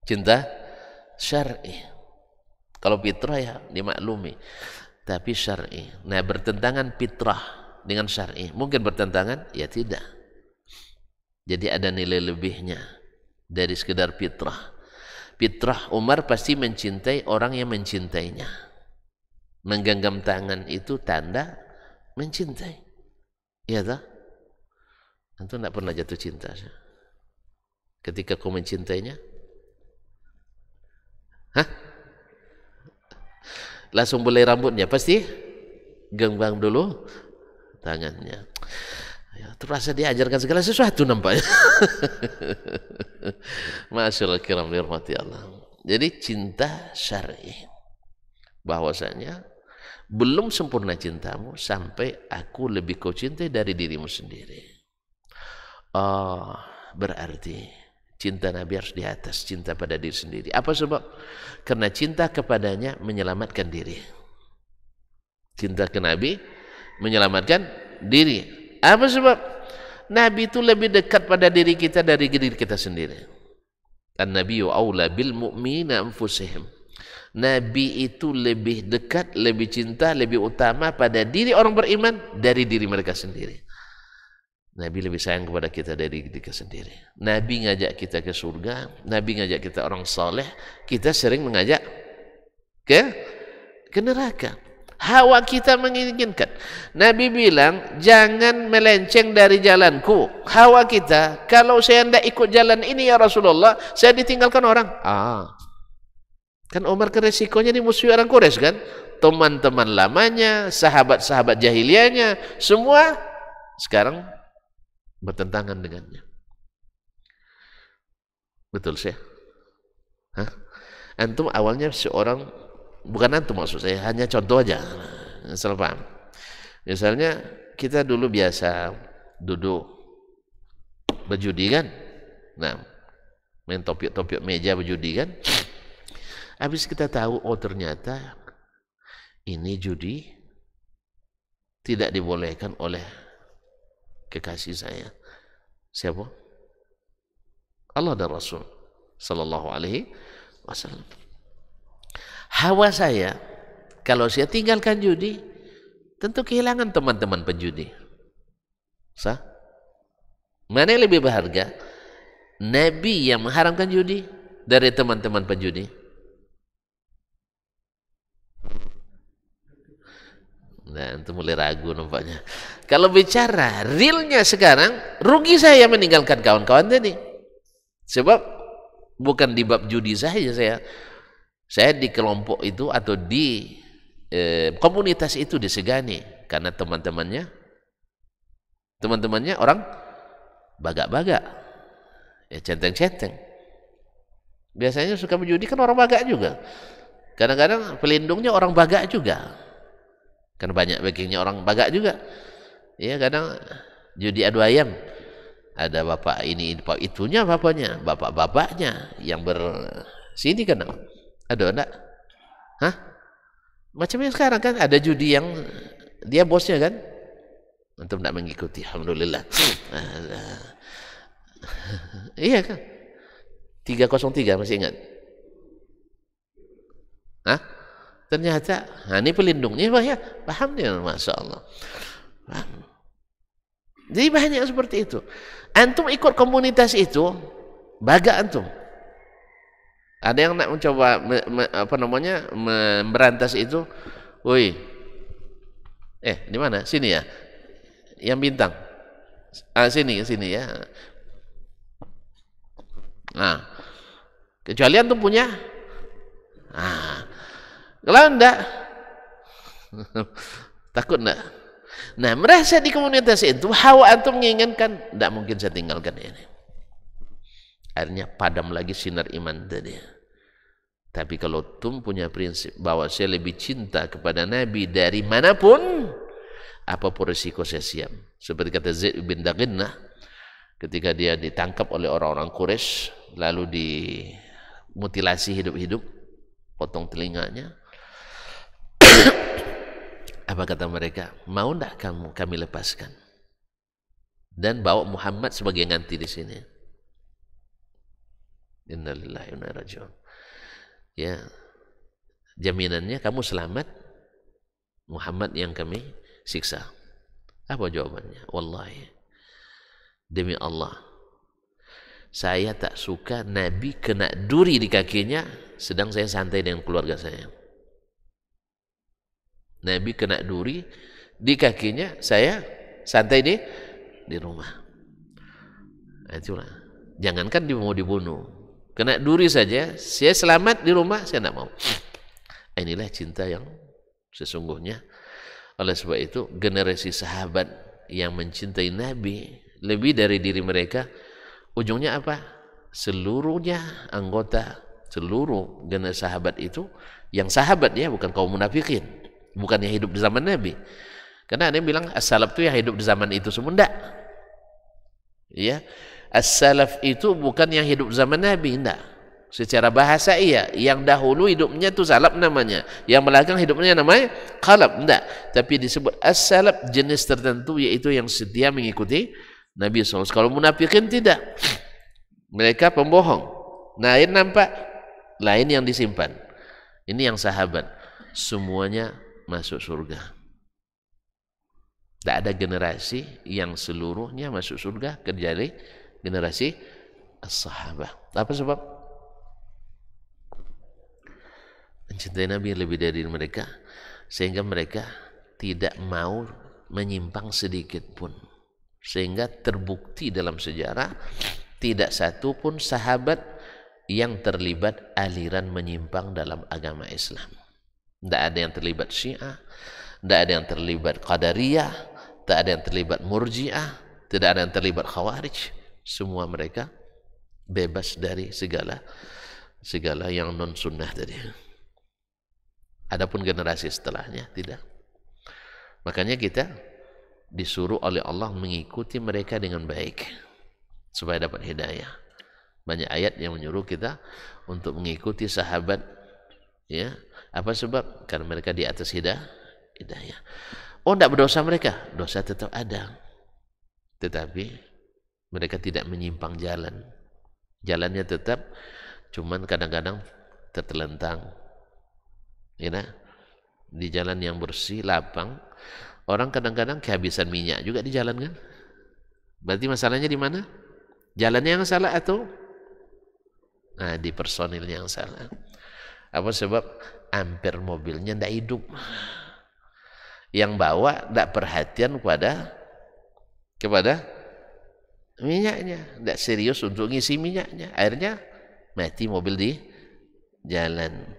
Cinta syar'i. Kalau fitrah ya dimaklumi, tapi syar'i. Nah, bertentangan fitrah dengan syar'i. Mungkin bertentangan? Ya tidak. Jadi ada nilai lebihnya dari sekedar fitrah. Fitrah Umar pasti mencintai orang yang mencintainya. Menggenggam tangan itu tanda mencintai. Iya tak? Antum tidak pernah jatuh cinta ketika kau mencintainya? Hah? Langsung boleh rambutnya, pasti genggam dulu tangannya. Ya, terasa diajarkan segala sesuatu nampaknya. Masyaallah kiram dirahmati Allah. Jadi cinta syar'i, bahwasanya belum sempurna cintamu sampai aku lebih kau cintai dari dirimu sendiri. Berarti cinta Nabi harus di atas cinta pada diri sendiri. Apa sebab? Karena cinta kepadanya menyelamatkan diri. Cinta ke Nabi menyelamatkan diri. Apa sebab? Nabi itu lebih dekat pada diri kita dari diri kita sendiri. An-nabiyyu aula bil mu'minina anfusihim. Nabi itu lebih dekat, lebih cinta, lebih utama pada diri orang beriman dari diri mereka sendiri. Nabi lebih sayang kepada kita dari diri kita sendiri. Nabi ngajak kita ke surga, Nabi ngajak kita orang saleh, kita sering mengajak ke neraka. Hawa kita menginginkan. Nabi bilang, jangan melenceng dari jalanku. Hawa kita, kalau saya tidak ikut jalan ini ya Rasulullah, saya ditinggalkan orang. Kan Umar ke resikonya ini musuh orang Quraisy kan? Teman-teman lamanya, sahabat-sahabat jahiliyahnya, semua sekarang bertentangan dengannya. Betul sih? Antum awalnya seorang, bukan antum maksud saya, hanya contoh aja, salah paham. Misalnya kita dulu biasa duduk berjudi kan, nah main topiok meja berjudi kan. Habis kita tahu, oh ternyata ini judi tidak dibolehkan oleh kekasih saya. Siapa? Allah dan Rasul sallallahu alaihi wasallam. Hawa saya, kalau saya tinggalkan judi, tentu kehilangan teman-teman penjudi. Sah? Mana yang lebih berharga? Nabi yang mengharamkan judi dari teman-teman penjudi? Nah, itu mulai ragu nampaknya. Kalau bicara realnya sekarang, rugi saya meninggalkan kawan-kawan tadi. Sebab bukan di bab judi saja saya di kelompok itu atau di komunitas itu disegani karena teman-temannya orang bagak-bagak, ya centeng-centeng. Biasanya suka berjudi kan orang bagak juga. Kadang-kadang pelindungnya orang bagak juga. Kan banyak backingnya orang bagak juga. Ya kadang judi adu ayam. Ada bapak ini, bapak itunya bapaknya, bapak-bapaknya yang bersini kan. Ada enggak? Hah? Macamnya sekarang kan ada judi yang dia bosnya kan. Antum enggak mengikuti, alhamdulillah. Iya kan? 303 masih ingat? Hah? Ternyata, ini pelindungnya ya, paham dia, masya Allah. Paham. Jadi banyak seperti itu. Antum ikut komunitas itu, baga antum. Ada yang nak mencoba memberantas itu. Woi, di mana? Sini ya, yang bintang. Sini ya. Nah, kecuali antum punya. Kalau enggak, takut enggak? Nah, merasa di komunitas itu, hawa antum menginginkan, enggak mungkin saya tinggalkan ini. Akhirnya padam lagi sinar iman tadi. Tapi kalau antum punya prinsip bahwa saya lebih cinta kepada Nabi dari manapun, apapun risiko saya siap. Seperti kata Zaid bin Daginnah, ketika dia ditangkap oleh orang-orang Quraisy, lalu dimutilasi hidup-hidup, potong telinganya. Apa kata mereka? Mau enggak kami lepaskan dan bawa Muhammad sebagai ganti di sini? Innalillahi wa inna ilaihi raji'un. Ya, jaminannya kamu selamat, Muhammad yang kami siksa. Apa jawabannya? Wallahi, demi Allah, saya tak suka Nabi kena duri di kakinya sedang saya santai dengan keluarga saya. Nabi kena duri di kakinya, saya santai di rumah. Itulah. Jangankan dia mau dibunuh, kena duri saja, saya selamat di rumah, saya tidak mau. Inilah cinta yang sesungguhnya. Oleh sebab itu, generasi sahabat yang mencintai Nabi lebih dari diri mereka, ujungnya apa? Seluruhnya anggota, seluruh generasi sahabat itu, yang sahabat ya, bukan kaum munafikin. Bukan yang hidup di zaman Nabi. Karena ada yang bilang as-salaf itu yang hidup di zaman itu semua. Enggak. Ya. As-salaf itu bukan yang hidup di zaman Nabi, enggak. Secara bahasa iya, yang dahulu hidupnya itu salaf namanya, yang belakang hidupnya namanya khalaf, enggak. Tapi disebut as-salaf jenis tertentu, yaitu yang setia mengikuti Nabi SAW. Kalau munafikin tidak. Mereka pembohong. Nah, ini nampak lain yang disimpan. Ini yang sahabat. Semuanya masuk surga. Tidak ada generasi yang seluruhnya masuk surga kecuali generasi as-sahabah. Apa sebab? Mencintai Nabi lebih dari mereka. sehingga mereka tidak mau menyimpang sedikit pun, sehingga terbukti dalam sejarah tidak satu pun sahabat yang terlibat aliran menyimpang dalam agama Islam. Tidak ada yang terlibat Syiah, tidak ada yang terlibat Qadariyah, tidak ada yang terlibat Murji'ah, tidak ada yang terlibat Khawarij. Semua mereka bebas dari segala yang non sunnah tadi. Adapun generasi setelahnya tidak. Makanya kita disuruh oleh Allah mengikuti mereka dengan baik supaya dapat hidayah. Banyak ayat yang menyuruh kita untuk mengikuti sahabat, ya. Apa sebab? Karena mereka di atas hidayah. Oh, tidak berdosa mereka, dosa tetap ada, tetapi mereka tidak menyimpang jalan. Jalannya tetap, cuman kadang-kadang tertelentang, ya, di jalan yang bersih, lapang. Orang kadang-kadang kehabisan minyak juga di jalan kan? Berarti masalahnya di mana? Jalannya yang salah atau di personilnya yang salah? Apa sebab? Ampere mobilnya tidak hidup. Yang bawa tidak perhatian kepada minyaknya, tidak serius untuk ngisi minyaknya. Akhirnya mati mobil di jalan.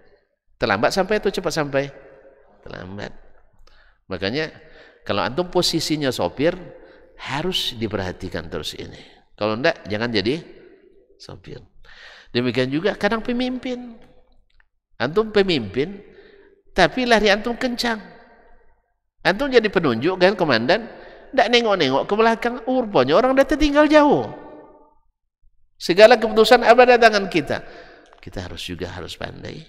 Terlambat sampai atau cepat sampai? Terlambat. Makanya kalau antum posisinya sopir harus diperhatikan terus ini. Kalau enggak jangan jadi sopir. Demikian juga kadang pemimpin. Antum pemimpin tapi lari antum kencang. Antum jadi penunjuk kan, komandan, enggak nengok-nengok ke belakang. Rupanya orang dah tertinggal jauh. Segala keputusan ada di tangan kita. Kita harus pandai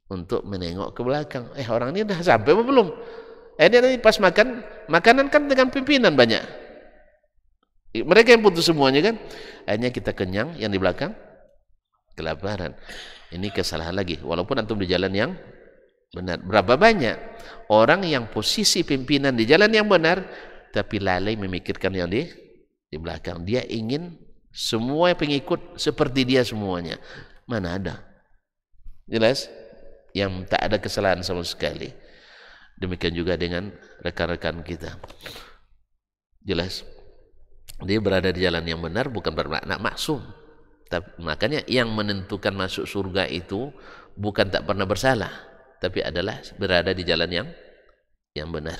untuk menengok ke belakang. Orang ini dah sampai apa belum? Ini nanti pas makan, makanan kan dengan pimpinan banyak. Mereka yang putus semuanya kan. Akhirnya kita kenyang, yang di belakang kelaparan. Ini kesalahan lagi. Walaupun antum di jalan yang benar. Berapa banyak orang yang posisi pimpinan di jalan yang benar, tapi lalai memikirkan yang di belakang. Dia ingin semua pengikut seperti dia semuanya. Mana ada? Jelas? Yang tak ada kesalahan sama sekali. Demikian juga dengan rekan-rekan kita. Jelas? Dia berada di jalan yang benar bukan bermakna maksum. Makanya yang menentukan masuk surga itu bukan tak pernah bersalah, tapi adalah berada di jalan yang benar.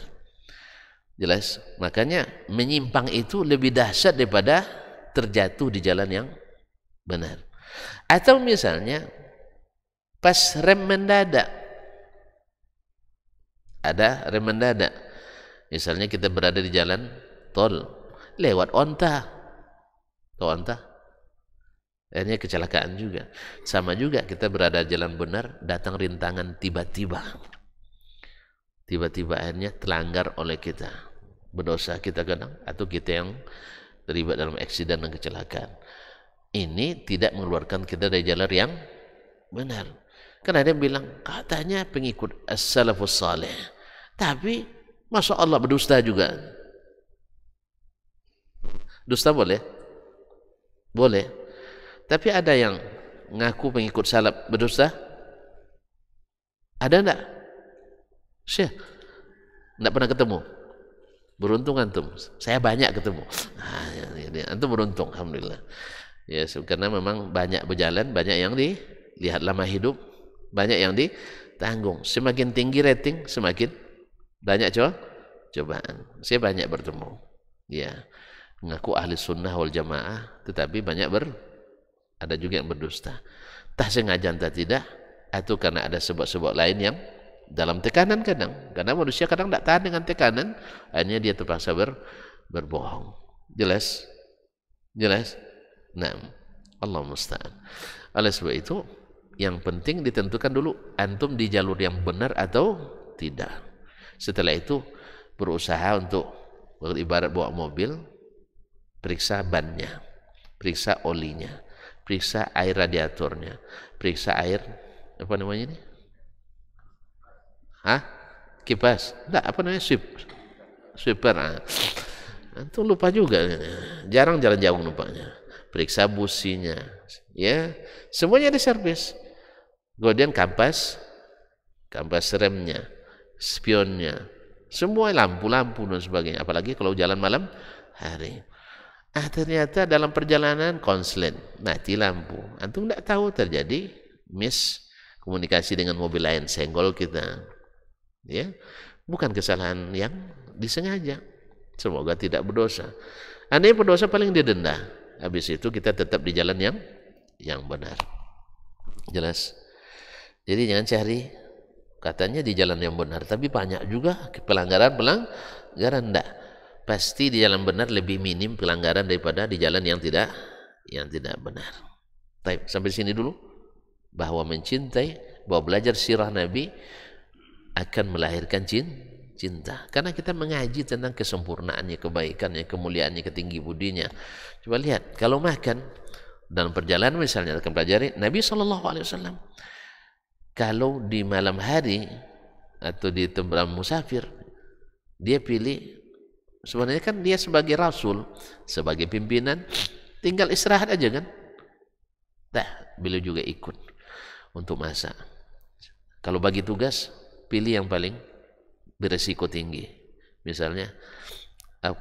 Jelas? Makanya menyimpang itu lebih dahsyat daripada terjatuh di jalan yang benar. Atau misalnya pas rem mendadak, ada rem mendadak. Misalnya kita berada di jalan tol, lewat onta. Tahu onta? Akhirnya kecelakaan juga. Sama juga kita berada di jalan benar, datang rintangan tiba-tiba. Tiba-tiba akhirnya terlanggar oleh kita. Berdosa kita kadang, atau kita yang terlibat dalam eksiden dan kecelakaan. Ini tidak mengeluarkan kita dari jalan yang benar. Kan ada yang bilang, katanya pengikut as-salafus salih. Tapi, Masya Allah berdusta juga. Dusta boleh? Boleh. Tapi ada yang ngaku pengikut salaf berdusta? Ada enggak? Syekh, enggak pernah ketemu. Beruntung antum. Saya banyak ketemu. Antum beruntung, alhamdulillah. Ya, karena memang banyak berjalan, banyak yang dilihat lama hidup, banyak yang ditanggung. Semakin tinggi rating, semakin banyak cobaan. Saya banyak bertemu. Ya, mengaku ahli sunnah wal jamaah, tetapi banyak ada juga yang berdusta. Tak sengaja entah tidak, atau karena ada sebab-sebab lain yang dalam tekanan kadang. Karena manusia kadang tidak tahan dengan tekanan, akhirnya dia terpaksa berbohong. Jelas? Jelas? Nah, Allah musta'an. Oleh sebab itu, yang penting ditentukan dulu antum di jalur yang benar atau tidak. Setelah itu berusaha untuk ibarat bawa mobil, periksa bannya, periksa olinya, periksa air radiatornya, periksa air apa namanya ini? Kipas? Enggak, apa namanya? Sweeper. Antum lupa juga. Jarang jalan jauh lupanya. Periksa businya, ya. Semuanya diservis. Kemudian kampas remnya, spionnya, semua lampu-lampu dan sebagainya, apalagi kalau jalan malam hari. Ternyata dalam perjalanan konslet mati lampu, antum tidak tahu, terjadi komunikasi dengan mobil lain, senggol kita, ya, bukan kesalahan yang disengaja. Semoga tidak berdosa. Andai berdosa paling didenda. Habis itu kita tetap di jalan yang benar. Jelas. Jadi jangan cari katanya di jalan yang benar, tapi banyak juga pelanggaran. Enggak. Pasti di jalan benar lebih minim pelanggaran daripada di jalan yang tidak benar. Baik, sampai sini dulu. Bahwa mencintai, bahwa belajar sirah Nabi akan melahirkan cinta. Karena kita mengaji tentang kesempurnaannya, kebaikannya, kemuliaannya, ketinggi budinya. Coba lihat, kalau makan dalam perjalanan misalnya akan pelajari Nabi SAW. Kalau di malam hari atau di tempat musafir, dia pilih, sebenarnya kan dia sebagai rasul, sebagai pimpinan, tinggal istirahat aja kan. Beliau juga ikut untuk masak. Kalau bagi tugas, pilih yang paling beresiko tinggi. Misalnya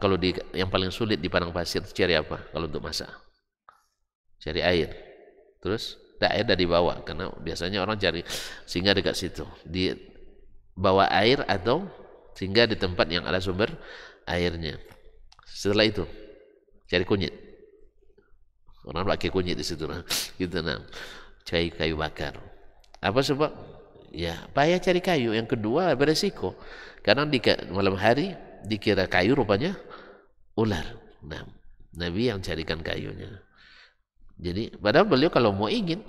kalau yang paling sulit di padang pasir, cari apa kalau untuk masak? Cari air. Terus air dah dibawa, karena biasanya orang cari singgah dekat situ, bawa air atau singgah di tempat yang ada sumber airnya. Setelah itu cari kunyit. Orang pakai kunyit di situ, gitu. Cari kayu bakar. Apa sebab? Ya, payah cari kayu. Yang kedua beresiko, karena di malam hari dikira kayu, rupanya ular. Nabi yang carikan kayunya. Jadi padahal beliau kalau mau ingin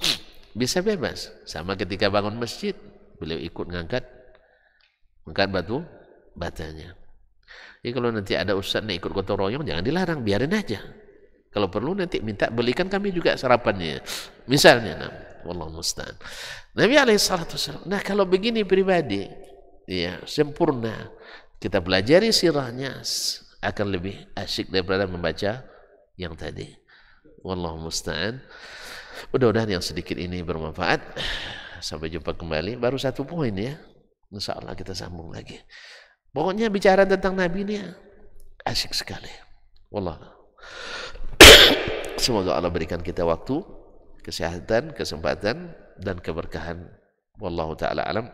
bisa bebas. Sama ketika bangun masjid, beliau ikut ngangkat batanya. Jadi kalau nanti ada ustaz yang ikut gotong royong, jangan dilarang, biarin aja. Kalau perlu nanti minta belikan kami juga sarapannya, misalnya. Wallahu musta'an. Nabi alaihissalam. Nah, kalau begini pribadi, ya sempurna, kita pelajari sirahnya akan lebih asyik daripada membaca yang tadi. Wallahu musta'an. Mudah-mudahan yang sedikit ini bermanfaat. Sampai jumpa kembali. Baru satu poin ya. Insyaallah kita sambung lagi. Pokoknya bicara tentang Nabi ini asyik sekali. Wallah. Semoga Allah berikan kita waktu, kesehatan, kesempatan dan keberkahan. Wallahu taala alam.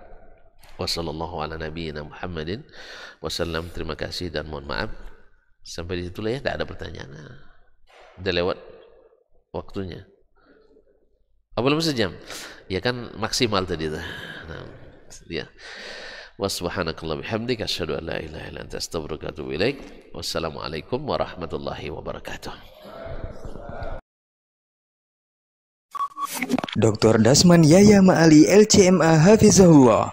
Wassallallahu ala nabiyyina Muhammadin wasallam. Terima kasih dan mohon maaf. Sampai di situ lah ya, tidak ada pertanyaan. Udah lewat waktunya. Belum sejam. Ya kan maksimal tadi tuh. Ya. Wa subhanakallah bihamdika asyhadu an la ilaha illa anta astaghfiruka wa atubu ilaik. Wassalamualaikum warahmatullahi wabarakatuh. Dr. Dasman Yahya Ma'ali LCMA Hafizahullah,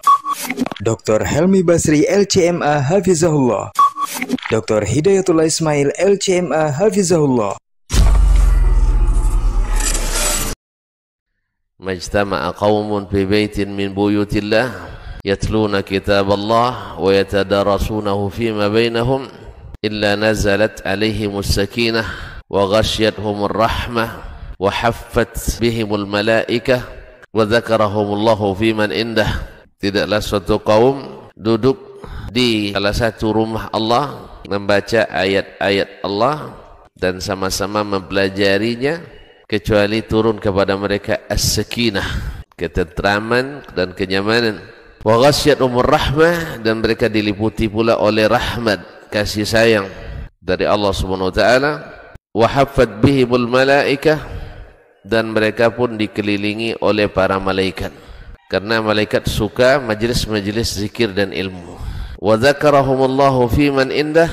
Dr. Helmi Basri LCMA Hafizahullah, Dr. Hidayatullah Ismail LCMA Hafizahullah. Majtama'a qaumun fi baitin min buyutillah yatluna kitaballah wa yatadarasunahu fima bainahum illa nazalat alaihimus sakinah wa ghasyiyatuhumur rahmah wa haffat bihimul malaikah wa dzakarahumullahu fiman indah. Tidaklah suatu kaum duduk di salah satu rumah Allah membaca ayat-ayat Allah dan sama-sama mempelajarinya, kecuali turun kepada mereka as-sakinah, ketentraman dan kenyamanan. Wa ghasyiyatuhumur rahmah, dan mereka diliputi pula oleh rahmat, kasih sayang dari Allah Subhanahu wa taala. Wa haffat bihimul malaikah, dan mereka pun dikelilingi oleh para malaikat, karena malaikat suka majlis-majlis zikir dan ilmu. Wa dzakarahumullahu fiman indah,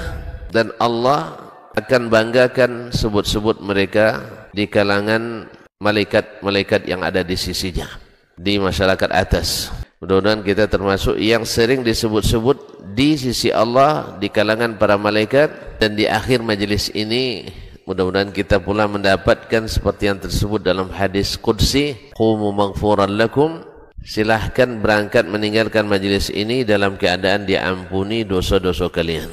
dan Allah akan banggakan sebut-sebut mereka di kalangan malaikat-malaikat yang ada di sisinya, di masyarakat atas. Mudah-mudahan kita termasuk yang sering disebut-sebut di sisi Allah di kalangan para malaikat, dan di akhir majlis ini mudah-mudahan kita pula mendapatkan seperti yang tersebut dalam hadis qudsi, qumu maghfuran lakum, silahkan berangkat meninggalkan majlis ini dalam keadaan diampuni dosa-dosa kalian.